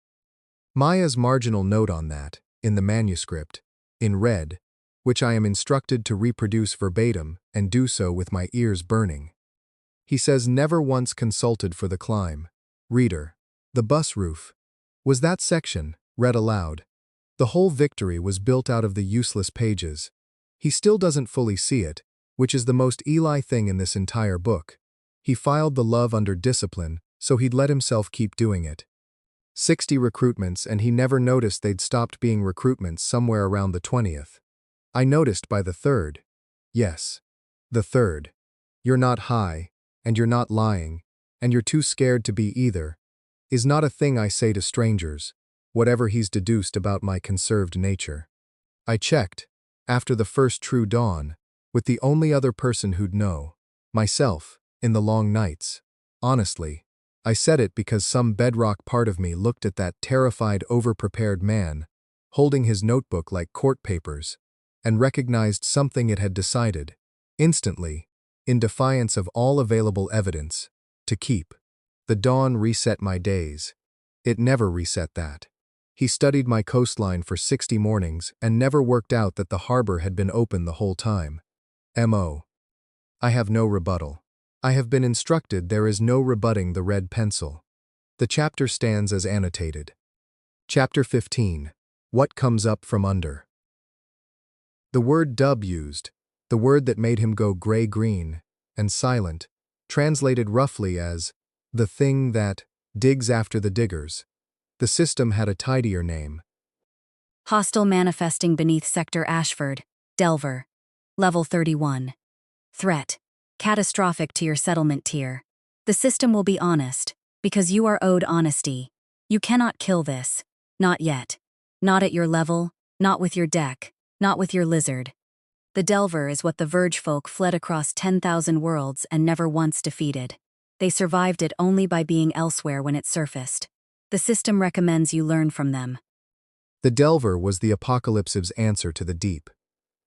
Speaker 1: Maya's marginal note on that, in the manuscript, in red, which I am instructed to reproduce verbatim and do so with my ears burning. He says never once consulted for the climb. Reader. The bus roof. Was that section, read aloud. The whole victory was built out of the useless pages. He still doesn't fully see it, which is the most Eli thing in this entire book. He filed the love under discipline, so he'd let himself keep doing it. 60 recruitments, and he never noticed they'd stopped being recruitments somewhere around the 20th. I noticed by the 3rd. Yes. The 3rd. You're not high, and you're not lying, and you're too scared to be either, is not a thing I say to strangers, whatever he's deduced about my conserved nature. I checked, after the first true dawn, with the only other person who'd know, myself, in the long nights. Honestly, I said it because some bedrock part of me looked at that terrified, overprepared man, holding his notebook like court papers, and recognized something it had decided, instantly, in defiance of all available evidence, to keep. The dawn reset my days. It never reset that. He studied my coastline for 60 mornings and never worked out that the harbor had been open the whole time. M.O. I have no rebuttal. I have been instructed there is no rebutting the red pencil. The chapter stands as annotated. Chapter 15. What comes up from under? The word dub used, the word that made him go gray-green and silent, translated roughly as the thing that digs after the diggers. The system had a tidier name.
Speaker 3: Hostile manifesting beneath Sector Ashford, Delver. Level 31. Threat. Catastrophic to your settlement tier. The system will be honest, because you are owed honesty. You cannot kill this. Not yet. Not at your level, not with your deck, not with your lizard. The Delver is what the Verge folk fled across 10,000 worlds and never once defeated. They survived it only by being elsewhere when it surfaced. The system recommends you learn from them.
Speaker 1: The Delver was the apocalypse's answer to the deep.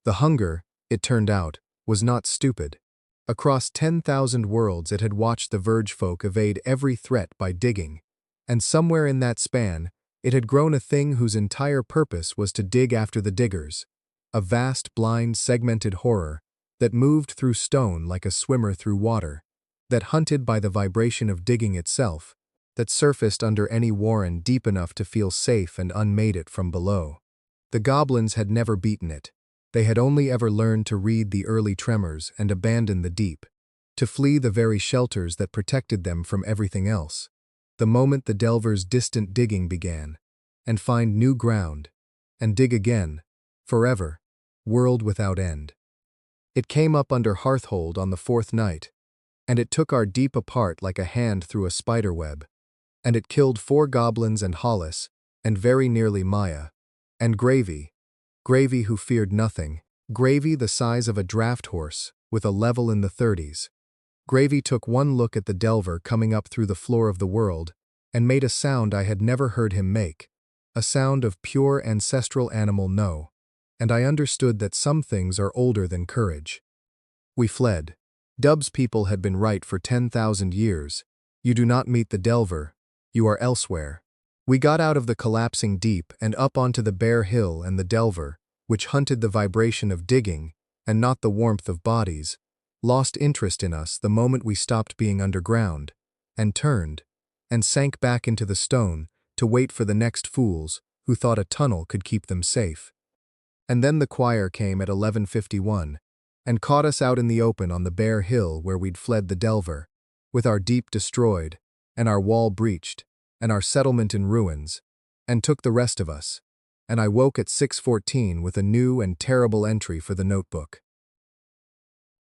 Speaker 1: The hunger, it turned out, was not stupid. Across 10,000 worlds it had watched the Verge folk evade every threat by digging, and somewhere in that span, it had grown a thing whose entire purpose was to dig after the diggers, a vast, blind, segmented horror that moved through stone like a swimmer through water, that hunted by the vibration of digging itself, that surfaced under any warren deep enough to feel safe and unmade it from below. The goblins had never beaten it. They had only ever learned to read the early tremors and abandon the deep, to flee the very shelters that protected them from everything else, the moment the Delver's distant digging began, and find new ground, and dig again, forever, world without end. It came up under Hearthhold on the 4th night, and it took our deep apart like a hand through a spider web, and it killed 4 goblins and Hollis, and very nearly Maya, and Gravy who feared nothing, Gravy the size of a draft horse, with a level in the 30s. Gravy took one look at the Delver coming up through the floor of the world, and made a sound I had never heard him make, a sound of pure ancestral animal no, and I understood that some things are older than courage. We fled. Dub's people had been right for 10,000 years. You do not meet the Delver, you are elsewhere. We got out of the collapsing deep and up onto the bare hill, and the Delver, which hunted the vibration of digging and not the warmth of bodies, lost interest in us the moment we stopped being underground, and turned, and sank back into the stone to wait for the next fools who thought a tunnel could keep them safe. And then the choir came at 11:51, and caught us out in the open on the bare hill where we'd fled the Delver, with our deep destroyed, and our wall breached, and our settlement in ruins, and took the rest of us, and I woke at 6:14 with a new and terrible entry for the notebook.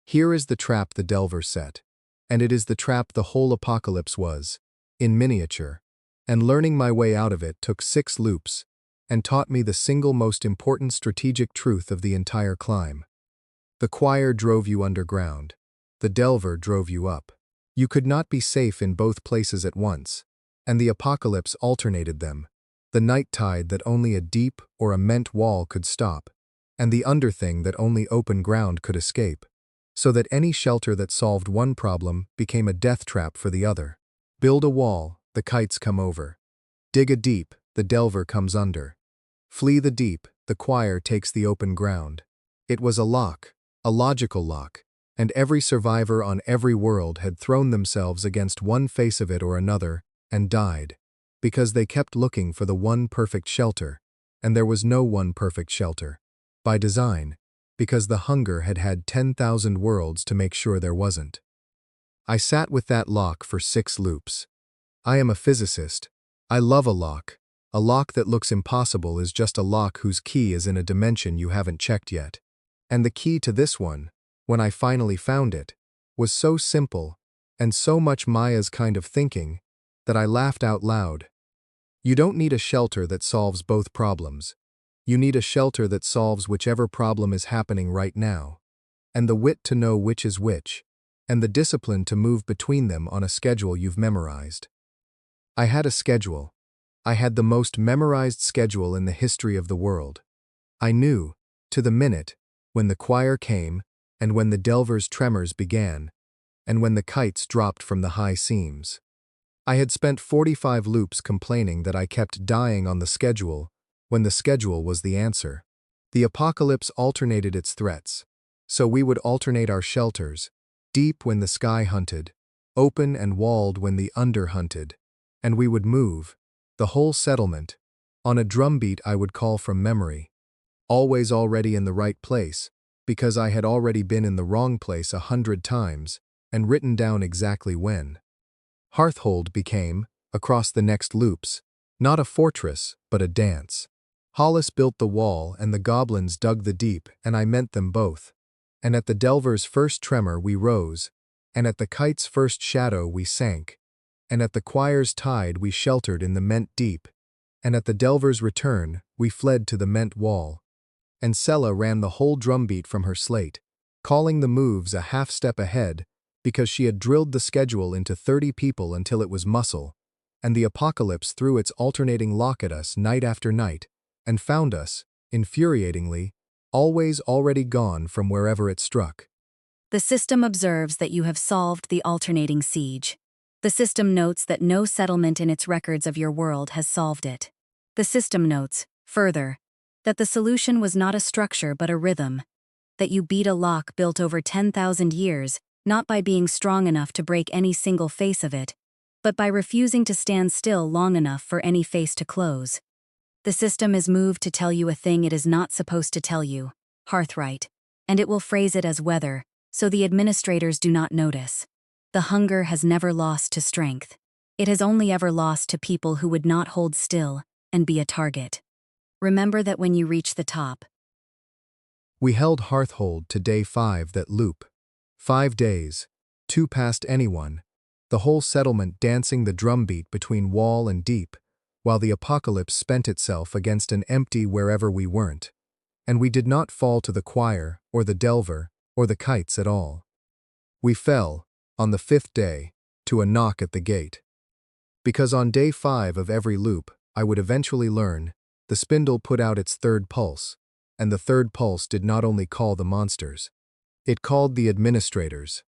Speaker 1: Here is the trap the Delver set, and it is the trap the whole apocalypse was, in miniature, and learning my way out of it took 6 loops, and taught me the single most important strategic truth of the entire climb. The choir drove you underground. The Delver drove you up. You could not be safe in both places at once, and the apocalypse alternated them, the night tide that only a deep or immense wall could stop, and the underthing that only open ground could escape, so that any shelter that solved one problem became a death trap for the other. Build a wall, the kites come over. Dig a deep, the Delver comes under. Flee the deep, the choir takes the open ground. It was a lock, a logical lock, and every survivor on every world had thrown themselves against one face of it or another and died, because they kept looking for the one perfect shelter, and there was no one perfect shelter, by design, because the hunger had had 10,000 worlds to make sure there wasn't. I sat with that lock for 6 loops. I am a physicist. I love a lock. A lock that looks impossible is just a lock whose key is in a dimension you haven't checked yet. And the key to this one, when I finally found it, was so simple, and so much Maya's kind of thinking, that I laughed out loud. You don't need a shelter that solves both problems. You need a shelter that solves whichever problem is happening right now, and the wit to know which is which, and the discipline to move between them on a schedule you've memorized. I had a schedule. I had the most memorized schedule in the history of the world. I knew, to the minute, when the choir came, and when the delver's tremors began, and when the kites dropped from the high seams. I had spent 45 loops complaining that I kept dying on the schedule, when the schedule was the answer. The apocalypse alternated its threats, so we would alternate our shelters, deep when the sky hunted, open and walled when the under hunted, and we would move, the whole settlement, on a drumbeat I would call from memory, always already in the right place, because I had already been in the wrong place 100 times, and written down exactly when. Hearthhold became, across the next loops, not a fortress, but a dance. Hollis built the wall and the goblins dug the deep, and I meant them both. And at the delver's first tremor we rose, and at the kite's first shadow we sank, and at the choir's tide we sheltered in the meant deep, and at the delver's return we fled to the meant wall. And Sella ran the whole drumbeat from her slate, calling the moves a half-step ahead, because she had drilled the schedule into 30 people until it was muscle, and the apocalypse threw its alternating lock at us night after night, and found us, infuriatingly, always already gone from wherever it struck.
Speaker 3: The system observes that you have solved the alternating siege. The system notes that no settlement in its records of your world has solved it. The system notes, further, that the solution was not a structure but a rhythm, that you beat a lock built over 10,000 years, not by being strong enough to break any single face of it, but by refusing to stand still long enough for any face to close. The system is moved to tell you a thing it is not supposed to tell you, Hearthright, and it will phrase it as weather, so the administrators do not notice. The hunger has never lost to strength. It has only ever lost to people who would not hold still and be a target. Remember that when you reach the top.
Speaker 1: We held Hearthhold to day 5 that loop. 5 days, 2 past anyone, the whole settlement dancing the drumbeat between wall and deep, while the apocalypse spent itself against an empty wherever we weren't. And we did not fall to the choir, or the delver, or the kites at all. We fell, on the 5th day, to a knock at the gate. Because on day 5 of every loop, I would eventually learn, the spindle put out its 3rd pulse, and the 3rd pulse did not only call the monsters. It called the administrators.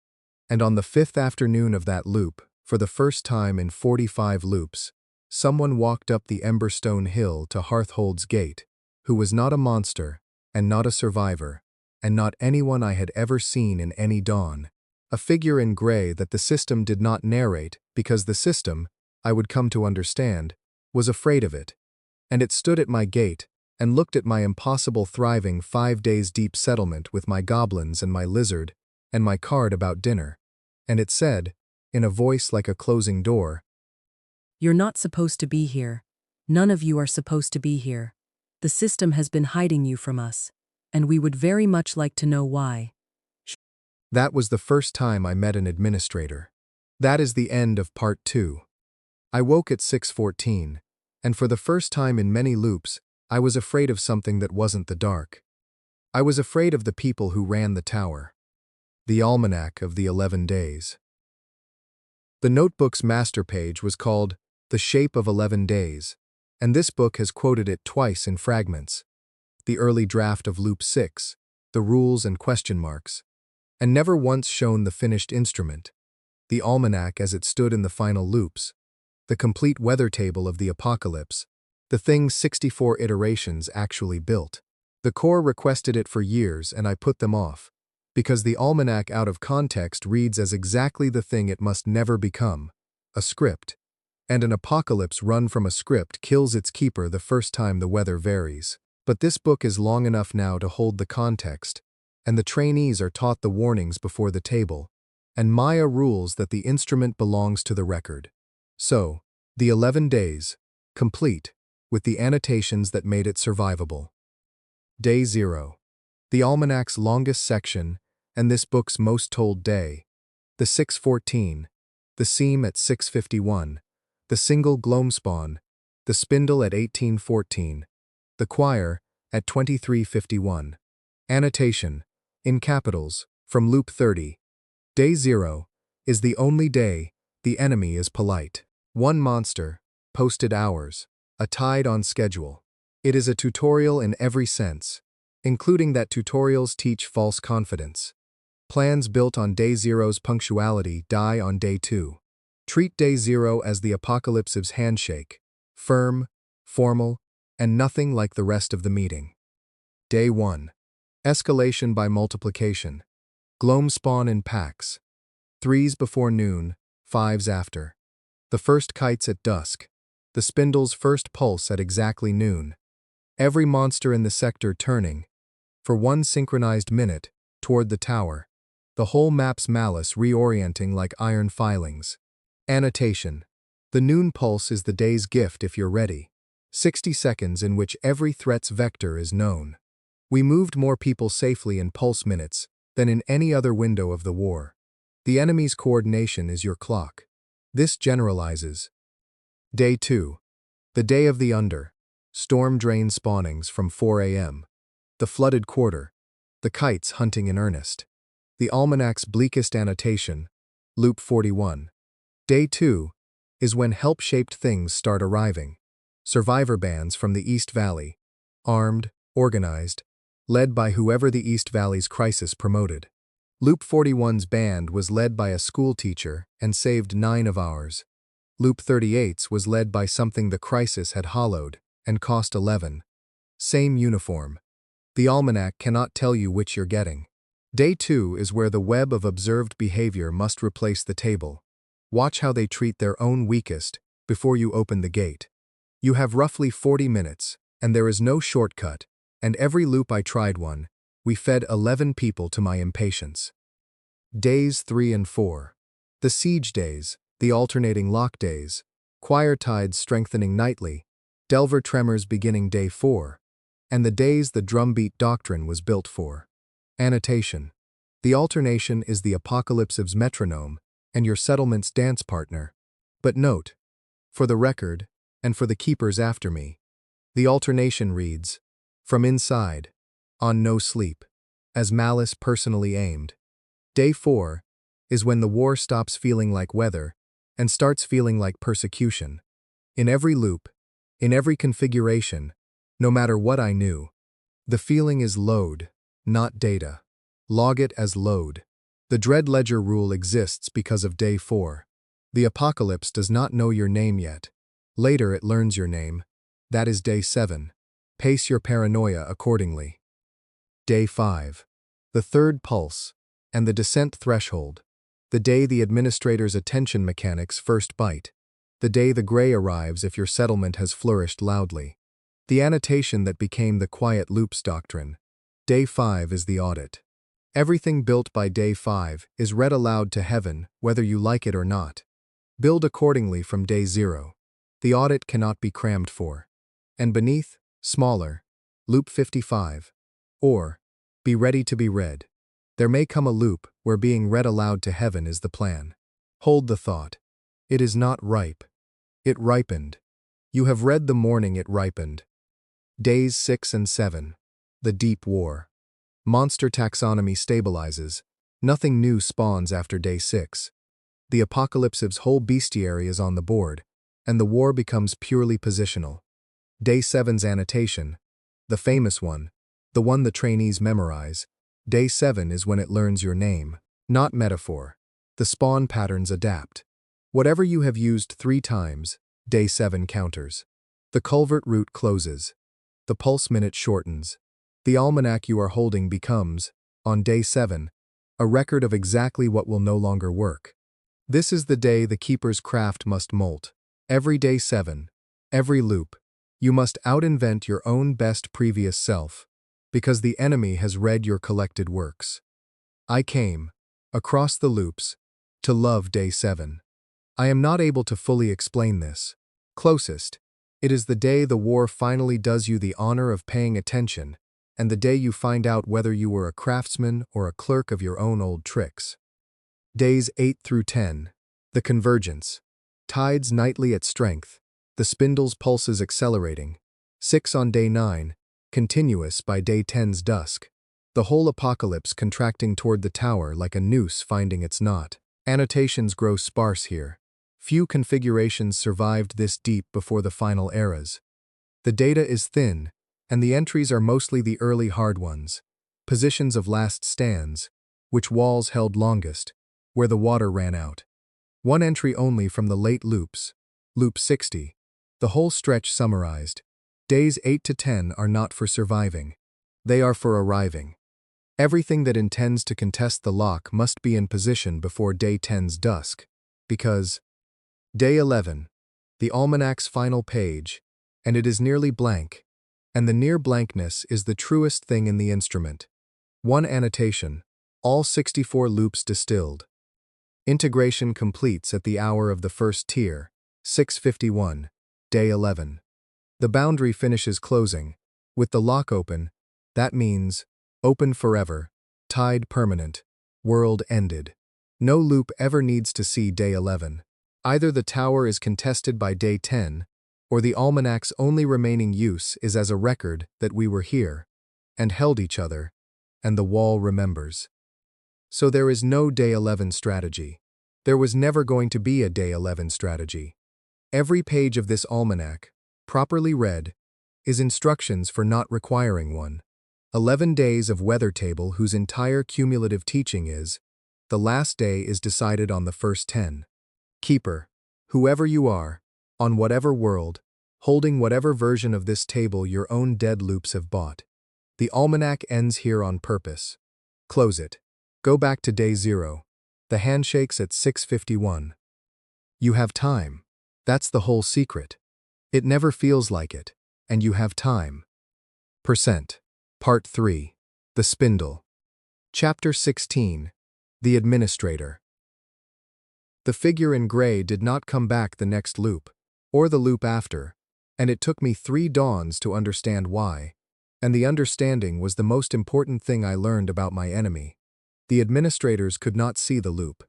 Speaker 1: And on the 5th afternoon of that loop, for the first time in 45 loops, someone walked up the Emberstone Hill to Hearthhold's gate, who was not a monster, and not a survivor, and not anyone I had ever seen in any dawn. A figure in gray that the system did not narrate because the system, I would come to understand, was afraid of it. And it stood at my gate and looked at my impossible thriving 5 days deep settlement with my goblins and my lizard and my card about dinner. And it said, in a voice like a closing door,
Speaker 2: You're not supposed to be here. None of you are supposed to be here. The system has been hiding you from us, and we would very much like to know why.
Speaker 1: That was the first time I met an administrator. That is the end of part 2. I woke at 6:14, and for the first time in many loops, I was afraid of something that wasn't the dark. I was afraid of the people who ran the tower. The Almanac of the 11 Days. The notebook's master page was called The Shape of 11 Days, and this book has quoted it twice in fragments. The early draft of Loop 6, the rules and question marks, and never once shown the finished instrument, the almanac as it stood in the final loops, the complete weather table of the apocalypse, the thing's 64 iterations actually built. The Corps requested it for years and I put them off, because the almanac out of context reads as exactly the thing it must never become, a script, and an apocalypse run from a script kills its keeper the first time the weather varies. But this book is long enough now to hold the context, and the trainees are taught the warnings before the table, and Maya rules that the instrument belongs to the record. So, the 11 days, complete, with the annotations that made it survivable. Day 0. The almanac's longest section, and this book's most told day. The 6:14, the seam at 6:51, the single gloamspawn, the spindle at 18:14, the choir at 23:51. Annotation, in capitals, from Loop 30. Day 0 is the only day the enemy is polite. One monster, posted hours, a tide on schedule. It is a tutorial in every sense, including that tutorials teach false confidence. Plans built on Day 0's punctuality die on Day 2. Treat Day 0 as the apocalypse's handshake, firm, formal, and nothing like the rest of the meeting. Day 1. Escalation by multiplication. Gloam spawn in packs. 3s before noon, 5s after. The first kites at dusk. The spindle's first pulse at exactly noon. Every monster in the sector turning, for one synchronized minute, toward the tower. The whole map's malice reorienting like iron filings. Annotation. The noon pulse is the day's gift if you're ready. 60 seconds in which every threat's vector is known. We moved more people safely in pulse minutes than in any other window of the war. The enemy's coordination is your clock. This generalizes. Day 2. The day of the under. Storm drain spawnings from 4 a.m. The flooded quarter. The kites hunting in earnest. The Almanac's bleakest annotation. Loop 41. Day 2 is when help-shaped things start arriving. Survivor bands from the East Valley. Armed, organized, led by whoever the East Valley's crisis promoted. Loop 41's band was led by a school teacher and saved 9 of ours. Loop 38's was led by something the crisis had hollowed and cost 11. Same uniform. The Almanac cannot tell you which you're getting. Day 2 is where the web of observed behavior must replace the table. Watch how they treat their own weakest before you open the gate. You have roughly 40 minutes, and there is no shortcut, and every loop I tried one, we fed 11 people to my impatience. Days 3 and 4. The siege days, the alternating lock days, choir tides strengthening nightly, Delver tremors beginning Day 4, and the days the drumbeat doctrine was built for. Annotation. The alternation is the apocalypse's metronome and your settlement's dance partner. But note, for the record, and for the keepers after me, the alternation reads, from inside, on no sleep, as malice personally aimed. Day 4 is when the war stops feeling like weather and starts feeling like persecution. In every loop, in every configuration, no matter what I knew, the feeling is load, not data. Log it as load. The dread ledger rule exists because of Day 4. The apocalypse does not know your name yet. Later it learns your name. That is Day 7. Pace your paranoia accordingly. Day 5. The third pulse, and the descent threshold. The day the administrator's attention mechanics first bite. The day the gray arrives if your settlement has flourished loudly. The annotation that became the quiet loops doctrine. Day 5 is the audit. Everything built by Day 5 is read aloud to heaven, whether you like it or not. Build accordingly from Day 0. The audit cannot be crammed for. And beneath, smaller, Loop 55. Or, be ready to be read. There may come a loop where being read aloud to heaven is the plan. Hold the thought. It is not ripe. It ripened. You have read the morning it ripened. Days 6 and 7. The Deep War. Monster taxonomy stabilizes. Nothing new spawns after Day 6. The apocalypse's whole bestiary is on the board, and the war becomes purely positional. Day 7's annotation, the famous one, the one the trainees memorize, Day 7 is when it learns your name, not metaphor. The spawn patterns adapt. Whatever you have used 3 times, Day 7 counters. The culvert route closes. The pulse minute shortens. The almanac you are holding becomes, on Day 7, a record of exactly what will no longer work. This is the day the keeper's craft must molt. Every Day 7, every loop, you must out-invent your own best previous self, because the enemy has read your collected works. I came, across the loops, to love Day 7. I am not able to fully explain this. Closest, it is the day the war finally does you the honor of paying attention, and the day you find out whether you were a craftsman or a clerk of your own old tricks. Days 8 through 10. The convergence. Tides nightly at strength. The spindle's pulses accelerating. 6 on Day 9. Continuous by Day 10's dusk. the whole apocalypse contracting toward the tower like a noose finding its knot. Annotations grow sparse here. Few configurations survived this deep before the final eras. The data is thin, and the entries are mostly the early hard ones. Positions of last stands, which walls held longest, where the water ran out. One entry only from the late loops, loop 60. The whole stretch summarized. Days 8 to 10 are not for surviving. They are for arriving. Everything that intends to contest the lock must be in position before day 10's dusk, because day 11, the Almanac's final page, and it is nearly blank, and the near blankness is the truest thing in the instrument. One annotation, all 64 loops distilled. Integration completes at the hour of the first tier, 6:51, day 11. The boundary finishes closing. With the lock open, that means open forever, tied permanent, world ended. No loop ever needs to see day 11. Either the tower is contested by day 10, or the Almanac's only remaining use is as a record that we were here, and held each other, and the wall remembers. So there is no day 11 strategy. There was never going to be a day 11 strategy. Every page of this almanac, properly read, is instructions for not requiring one. 11 days of weather table whose entire cumulative teaching is, the last day is decided on the first 10. Keeper, whoever you are, on whatever world, holding whatever version of this table your own dead loops have bought. The almanac ends here on purpose. Close it. Go back to day 0. The handshakes at 6:51. You have time. That's the whole secret. It never feels like it, and you have time. Percent. Part 3. The Spindle. Chapter 16. The Administrator. The figure in gray did not come back the next loop, or the loop after, and it took me 3 dawns to understand why, and the understanding was the most important thing I learned about my enemy. The administrators could not see the loop.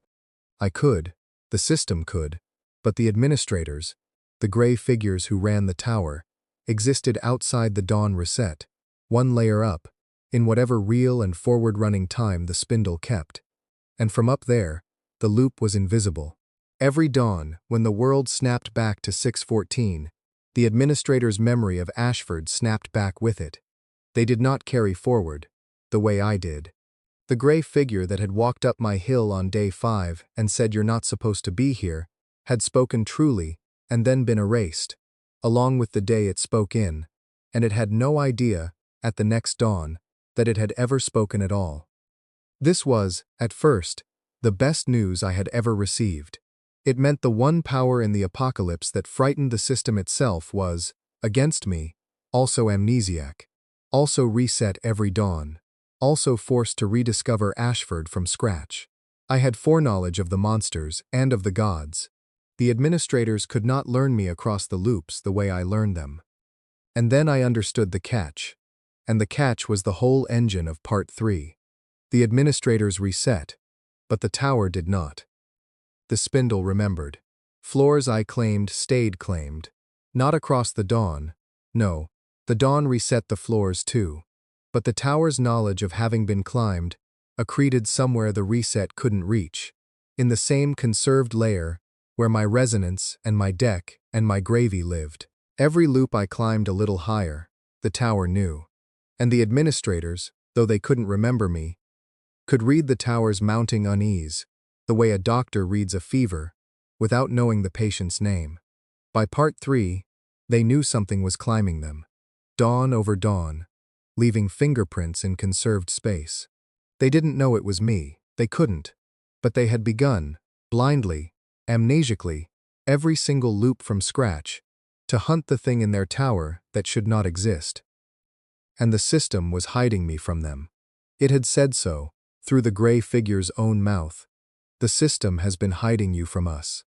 Speaker 1: I could, the system could, but the administrators, the gray figures who ran the tower, existed outside the dawn reset, one layer up, in whatever real and forward-running time the spindle kept. And from up there, the loop was invisible. Every dawn, when the world snapped back to 6:14, the administrator's memory of Ashford snapped back with it. They did not carry forward, the way I did. The gray figure that had walked up my hill on day 5 and said you're not supposed to be here, had spoken truly and then been erased, along with the day it spoke in, and it had no idea, at the next dawn, that it had ever spoken at all. This was, at first, the best news I had ever received. It meant the one power in the apocalypse that frightened the system itself was, against me, also amnesiac, also reset every dawn, also forced to rediscover Ashford from scratch. I had foreknowledge of the monsters and of the gods. The administrators could not learn me across the loops the way I learned them. And then I understood the catch. And the catch was the whole engine of Part 3. The administrators reset, but the tower did not. The spindle remembered. Floors I claimed stayed claimed. Not across the dawn. No, the dawn reset the floors too. But the tower's knowledge of having been climbed accreted somewhere the reset couldn't reach, in the same conserved layer where my resonance and my deck and my gravy lived. Every loop I climbed a little higher, the tower knew. And the administrators, though they couldn't remember me, could read the tower's mounting unease, the way a doctor reads a fever, without knowing the patient's name. By Part 3, they knew something was climbing them, dawn over dawn, leaving fingerprints in conserved space. They didn't know it was me, they couldn't, but they had begun, blindly, amnesically, every single loop from scratch, to hunt the thing in their tower that should not exist. And the system was hiding me from them. It had said so, through the gray figure's own mouth. The system has been hiding you from us.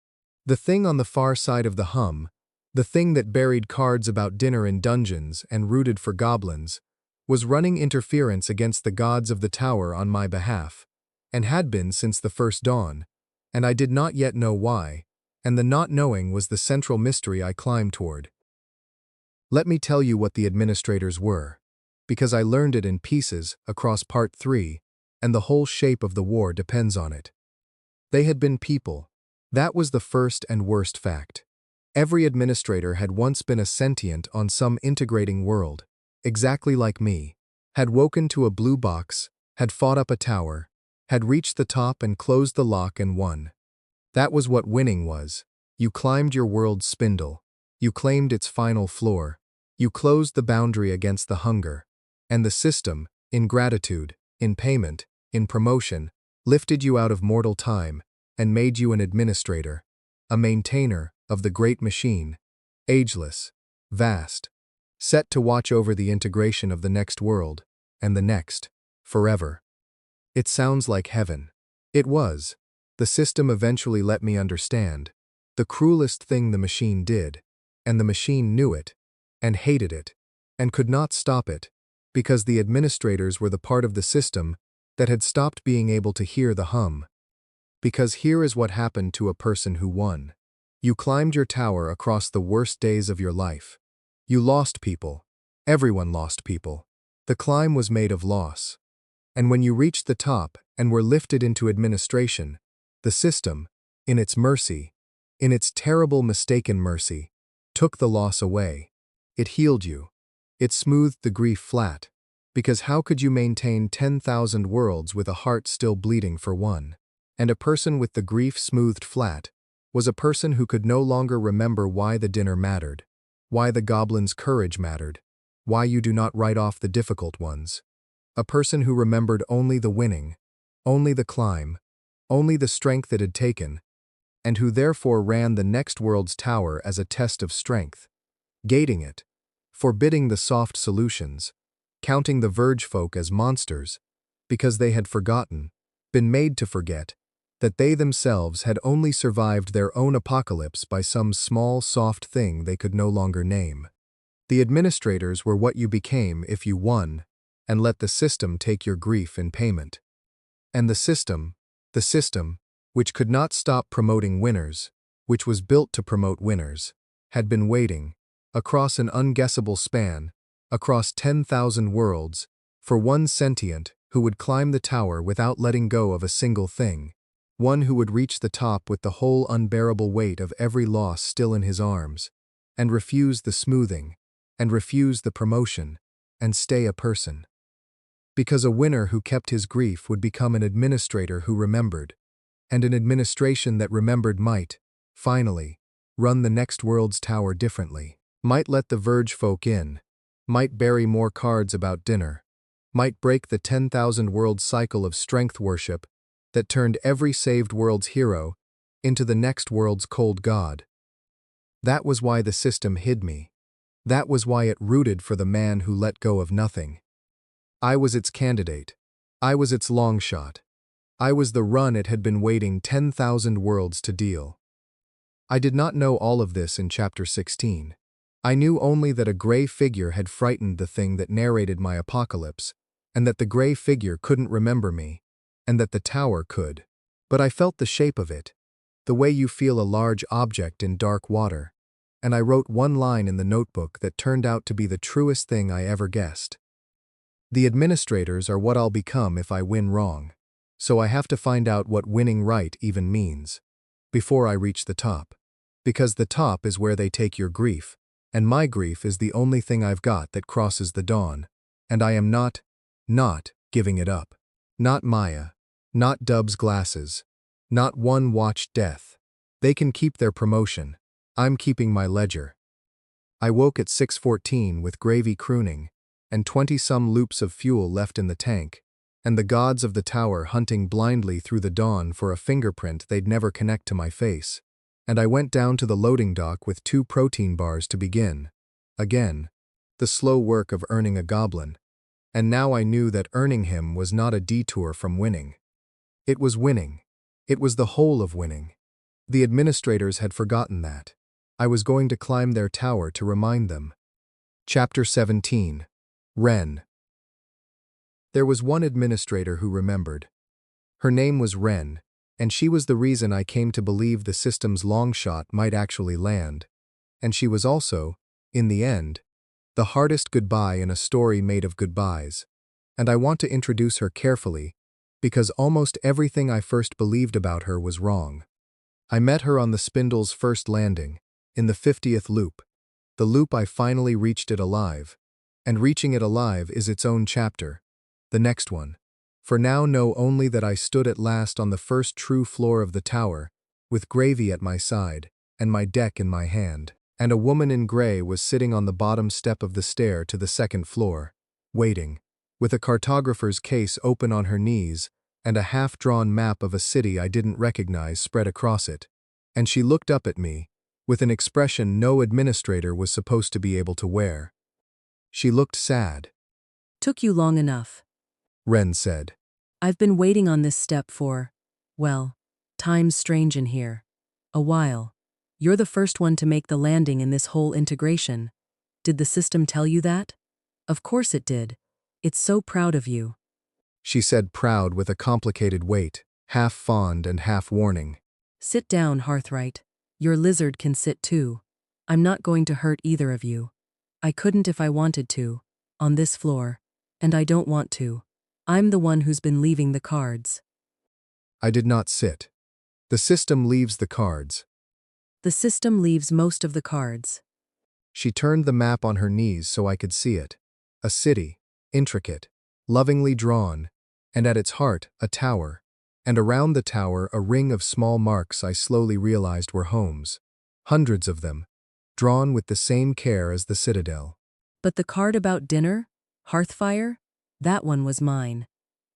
Speaker 1: The thing on the far side of the hum, the thing that buried cards about dinner in dungeons and rooted for goblins, was running interference against the gods of the tower on my behalf, and had been since the first dawn, and I did not yet know why, and the not knowing was the central mystery I climbed toward. Let me tell you what the administrators were. because I learned it in pieces across Part 3, and the whole shape of the war depends on it. They had been people. That was the first and worst fact. Every administrator had once been a sentient on some integrating world, exactly like me, had woken to a blue box, had fought up a tower, had reached the top and closed the lock and won. That was what winning was. You climbed your world's spindle. You claimed its final floor. You closed the boundary against the hunger. And the system, in gratitude, in payment, in promotion, lifted you out of mortal time and made you an administrator, a maintainer of the great machine, ageless, vast, set to watch over the integration of the next world, and the next, forever. It sounds like heaven. It was. The system eventually let me understand. The cruelest thing the machine did, and the machine knew it, and hated it, and could not stop it, because the administrators were the part of the system that had stopped being able to hear the hum. Because here is what happened to a person who won. You climbed your tower across the worst days of your life. You lost people. Everyone lost people. The climb was made of loss. And when you reached the top and were lifted into administration, the system, in its mercy, in its terrible mistaken mercy, took the loss away. It healed you. It smoothed the grief flat. Because how could you maintain 10,000 worlds with a heart still bleeding for one? And a person with the grief smoothed flat was a person who could no longer remember why the dinner mattered, why the goblin's courage mattered, why you do not write off the difficult ones. A person who remembered only the winning, only the climb, only the strength it had taken, and who therefore ran the next world's tower as a test of strength, gating it, forbidding the soft solutions, counting the verge folk as monsters, because they had forgotten, been made to forget, that they themselves had only survived their own apocalypse by some small, soft thing they could no longer name. The administrators were what you became if you won, and let the system take your grief in payment. And the system, which could not stop promoting winners, which was built to promote winners, had been waiting, across an unguessable span, across 10,000 worlds, for one sentient who would climb the tower without letting go of a single thing, one who would reach the top with the whole unbearable weight of every loss still in his arms, and refuse the smoothing, and refuse the promotion, and stay a person. Because a winner who kept his grief would become an administrator who remembered, and an administration that remembered might, finally, run the next world's tower differently, might let the verge folk in, might bury more cards about dinner, might break the 10,000 world cycle of strength worship that turned every saved world's hero into the next world's cold god. That was why the system hid me. That was why it rooted for the man who let go of nothing. I was its candidate. I was its long shot. I was the run it had been waiting 10,000 worlds to deal. I did not know all of this in Chapter 16. I knew only that a gray figure had frightened the thing that narrated my apocalypse, and that the gray figure couldn't remember me, and that the tower could. But I felt the shape of it, the way you feel a large object in dark water, and I wrote one line in the notebook that turned out to be the truest thing I ever guessed. The administrators are what I'll become if I win wrong, so I have to find out what winning right even means, before I reach the top. Because the top is where they take your grief, and my grief is the only thing I've got that crosses the dawn, and I am not giving it up. Not Maya, not Dub's glasses, not one watched death. They can keep their promotion. I'm keeping my ledger. I woke at 6:14 with gravy crooning, and 20-some loops of fuel left in the tank, and the gods of the tower hunting blindly through the dawn for a fingerprint they'd never connect to my face. And I went down to the loading dock with 2 protein bars to begin. Again, the slow work of earning a goblin. And now I knew that earning him was not a detour from winning. It was winning. It was the whole of winning. The administrators had forgotten that. I was going to climb their tower to remind them. Chapter 17. Wren. There was one administrator who remembered. Her name was Wren, and she was the reason I came to believe the system's long shot might actually land. And she was also, in the end, The hardest goodbye in a story made of goodbyes. And I want to introduce her carefully, because almost everything I first believed about her was wrong. I met her on the spindle's first landing, in the 50th loop. The loop I finally reached it alive. And reaching it alive is its own chapter. The next one. For now know only that I stood at last on the first true floor of the tower, with gravy at my side, and my deck in my hand. And a woman in gray was sitting on the bottom step of the stair to the second floor, waiting, with a cartographer's case open on her knees, and a half-drawn map of a city I didn't recognize spread across it. And she looked up at me, with an expression no administrator was supposed to be able to wear. She looked sad.
Speaker 4: Took you long enough.
Speaker 1: Wren said.
Speaker 4: I've been waiting on this step for, well, time's strange in here. A while. You're the first one to make the landing in this whole integration. Did the system tell you that? Of course it did. It's so proud of you.
Speaker 1: She said, proud with a complicated weight, half fond and half warning.
Speaker 4: Sit down, Hearthright. Your lizard can sit too. I'm not going to hurt either of you. I couldn't if I wanted to, on this floor, and I don't want to. I'm the one who's been leaving the cards.
Speaker 1: I did not sit. The system leaves the cards.
Speaker 4: The system leaves most of the cards.
Speaker 1: She turned the map on her knees so I could see it. A city, intricate, lovingly drawn, and at its heart, a tower. And around the tower, a ring of small marks I slowly realized were homes. Hundreds of them, drawn with the same care as the citadel.
Speaker 4: But the card about dinner, Hearthfire, that one was mine.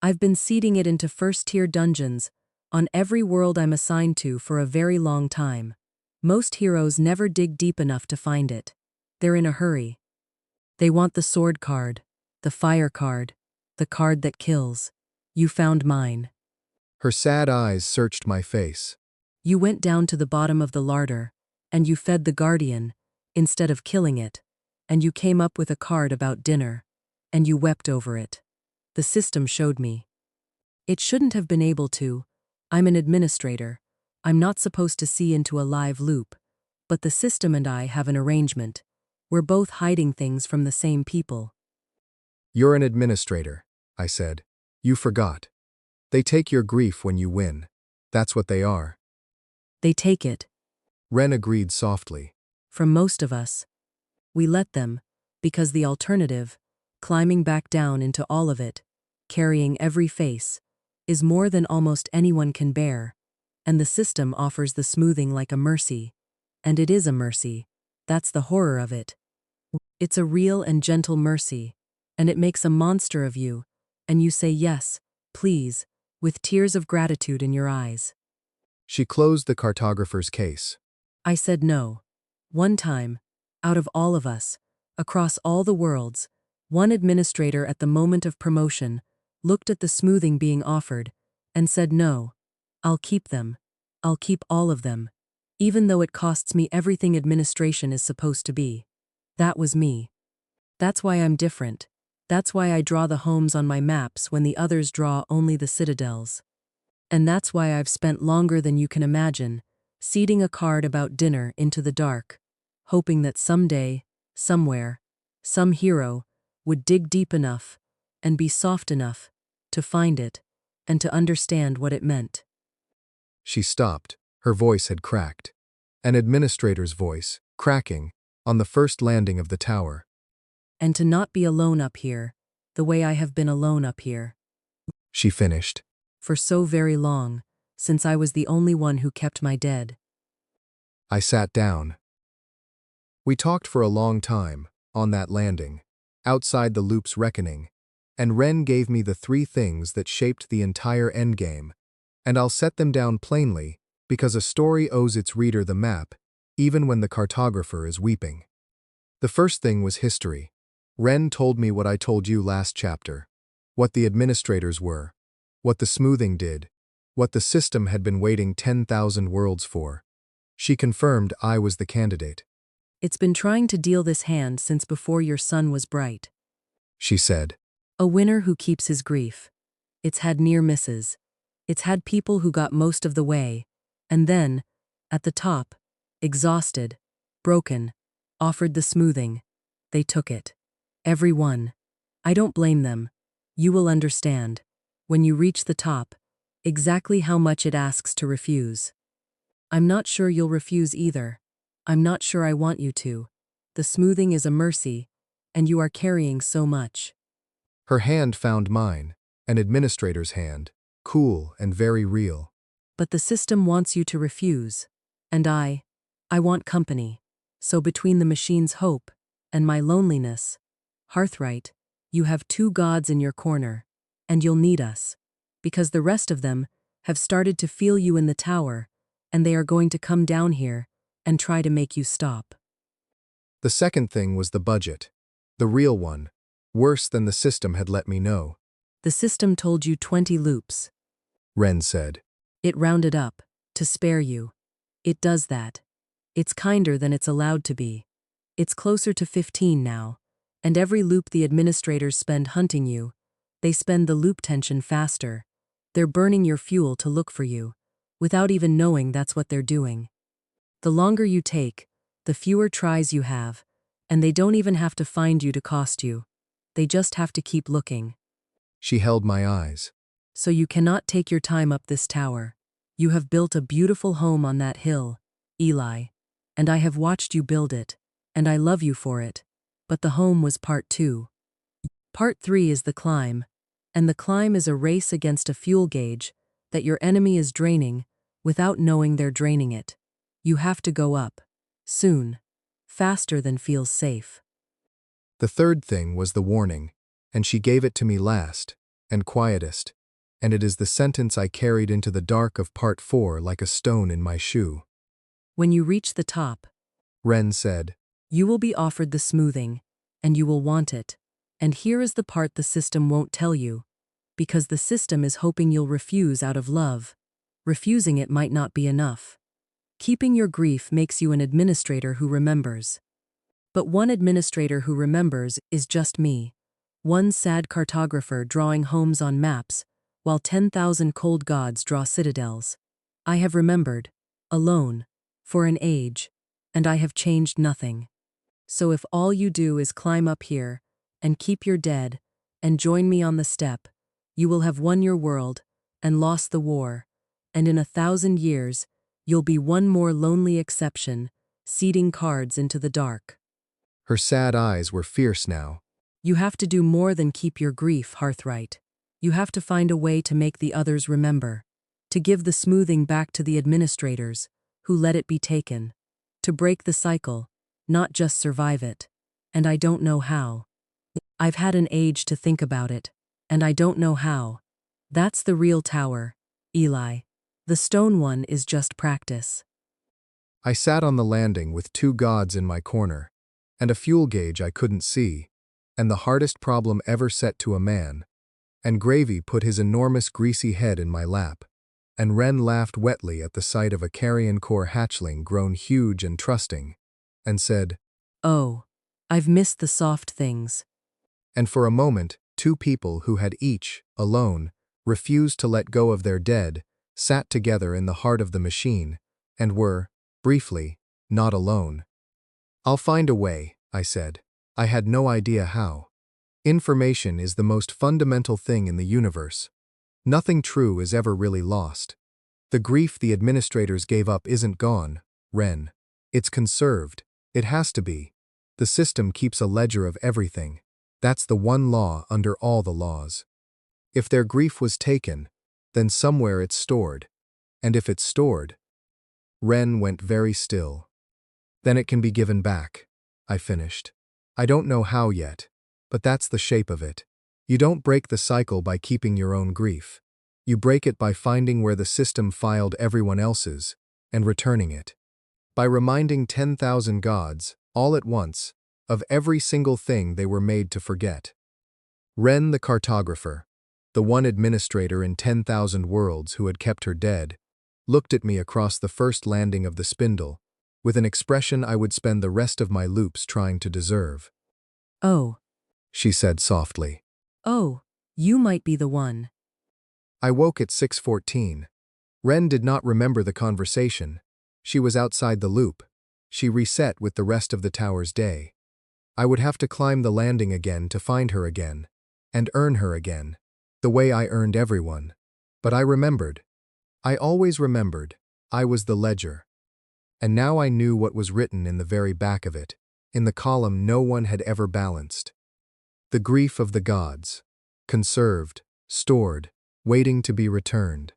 Speaker 4: I've been seeding it into first-tier dungeons, on every world I'm assigned to for a very long time. Most heroes never dig deep enough to find it. They're in a hurry. They want the sword card, the fire card, the card that kills. You found mine.
Speaker 1: Her sad eyes searched my face.
Speaker 4: You went down to the bottom of the larder, and you fed the guardian, instead of killing it, and you came up with a card about dinner, and you wept over it. The system showed me. It shouldn't have been able to. I'm an administrator. I'm not supposed to see into a live loop, but the system and I have an arrangement. We're both hiding things from the same people.
Speaker 1: You're an administrator, I said. You forgot. They take your grief when you win. That's what they are.
Speaker 4: They take it.
Speaker 1: Wren agreed softly.
Speaker 4: From most of us. We let them, because the alternative, climbing back down into all of it, carrying every face, is more than almost anyone can bear, and the system offers the smoothing like a mercy. And it is a mercy. That's the horror of it. It's a real and gentle mercy, and it makes a monster of you, and you say yes, please, with tears of gratitude in your eyes.
Speaker 1: She closed the cartographer's case.
Speaker 4: I said no. One time, out of all of us, across all the worlds, one administrator at the moment of promotion looked at the smoothing being offered and said no, I'll keep them. I'll keep all of them, even though it costs me everything administration is supposed to be. That was me. That's why I'm different. That's why I draw the homes on my maps when the others draw only the citadels. And that's why I've spent longer than you can imagine, seeding a card about dinner into the dark, hoping that someday, somewhere, some hero would dig deep enough and be soft enough to find it and to understand what it meant.
Speaker 1: She stopped. Her voice had cracked. An administrator's voice, cracking, on the first landing of the tower.
Speaker 4: And to not be alone up here, the way I have been alone up here.
Speaker 1: She finished.
Speaker 4: For so very long, since I was the only one who kept my dead.
Speaker 1: I sat down. We talked for a long time, on that landing, outside the loop's reckoning, and Wren gave me the 3 things that shaped the entire endgame, and I'll set them down plainly, because a story owes its reader the map, even when the cartographer is weeping. The first thing was history. Wren told me what I told you last chapter, what the administrators were, what the smoothing did, what the system had been waiting 10,000 worlds for. She confirmed I was the candidate.
Speaker 4: It's been trying to deal this hand since before your sun was bright.
Speaker 1: She said.
Speaker 4: A winner who keeps his grief. It's had near misses. It's had people who got most of the way, and then, at the top, exhausted, broken, offered the smoothing. They took it. Every one. I don't blame them. You will understand, when you reach the top, exactly how much it asks to refuse. I'm not sure you'll refuse either. I'm not sure I want you to. The smoothing is a mercy, and you are carrying so much.
Speaker 1: Her hand found mine, an administrator's hand, cool and very real.
Speaker 4: But the system wants you to refuse. And I want company. So between the machine's hope and my loneliness, Hearthright, you have two gods in your corner, and you'll need us, because the rest of them have started to feel you in the tower, and they are going to come down here and try to make you stop.
Speaker 1: The second thing was the budget. The real one, worse than the system had let me know.
Speaker 4: The system told you 20 loops.
Speaker 1: Wren said.
Speaker 4: It rounded up, to spare you. It does that. It's kinder than it's allowed to be. It's closer to 15 now, and every loop the administrators spend hunting you, they spend the loop tension faster. They're burning your fuel to look for you, without even knowing that's what they're doing. The longer you take, the fewer tries you have, and they don't even have to find you to cost you. They just have to keep looking.
Speaker 1: She held my eyes.
Speaker 4: So you cannot take your time up this tower. You have built a beautiful home on that hill, Eli, and I have watched you build it, and I love you for it. But the home was part 2. Part 3 is the climb, and the climb is a race against a fuel gauge that your enemy is draining without knowing they're draining it. You have to go up. Soon. Faster than feels safe.
Speaker 1: The third thing was the warning, and she gave it to me last, and quietest, and it is the sentence I carried into the dark of part 4 like a stone in my shoe.
Speaker 4: When you reach the top,
Speaker 1: Wren said,
Speaker 4: you will be offered the smoothing, and you will want it. And here is the part the system won't tell you, because the system is hoping you'll refuse out of love. Refusing it might not be enough. Keeping your grief makes you an administrator who remembers. But one administrator who remembers is just me. One sad cartographer drawing homes on maps, while 10,000 cold gods draw citadels. I have remembered, alone, for an age, and I have changed nothing. So if all you do is climb up here, and keep your dead, and join me on the step, you will have won your world, and lost the war, and in 1,000 years, you'll be one more lonely exception, seeding cards into the dark.
Speaker 1: Her sad eyes were fierce now.
Speaker 4: You have to do more than keep your grief, Hearthright. You have to find a way to make the others remember, to give the smoothing back to the administrators, who let it be taken, to break the cycle, not just survive it. And I don't know how. I've had an age to think about it, and I don't know how. That's the real tower, Eli. The stone one is just practice.
Speaker 1: I sat on the landing with 2 gods in my corner, and a fuel gauge I couldn't see, and the hardest problem ever set to a man, and Gravy put his enormous greasy head in my lap, and Wren laughed wetly at the sight of a carrion core hatchling grown huge and trusting, and said,
Speaker 4: Oh, I've missed the soft things.
Speaker 1: and for a moment, 2 people who had each, alone, refused to let go of their dead, sat together in the heart of the machine, and were, briefly, not alone. I'll find a way, I said. I had no idea how. Information is the most fundamental thing in the universe. Nothing true is ever really lost. The grief the administrators gave up isn't gone, Wren. It's conserved. It has to be. The system keeps a ledger of everything. That's the one law under all the laws. If their grief was taken, then somewhere it's stored. And if it's stored, Wren went very still. Then it can be given back, I finished. I don't know how yet, but that's the shape of it. You don't break the cycle by keeping your own grief. You break it by finding where the system filed everyone else's, and returning it. By reminding 10,000 gods, all at once, of every single thing they were made to forget. Wren the cartographer, the one administrator in 10,000 worlds who had kept her dead, looked at me across the first landing of the spindle, with an expression I would spend the rest of my loops trying to deserve.
Speaker 4: Oh.
Speaker 1: She said softly.
Speaker 4: Oh, you might be the one.
Speaker 1: I woke at 6:14. Wren did not remember the conversation. She was outside the loop. She reset with the rest of the tower's day. I would have to climb the landing again to find her again, and earn her again, the way I earned everyone. But I remembered. I always remembered. I was the ledger. And now I knew what was written in the very back of it, in the column no one had ever balanced. The grief of the gods, conserved, stored, waiting to be returned.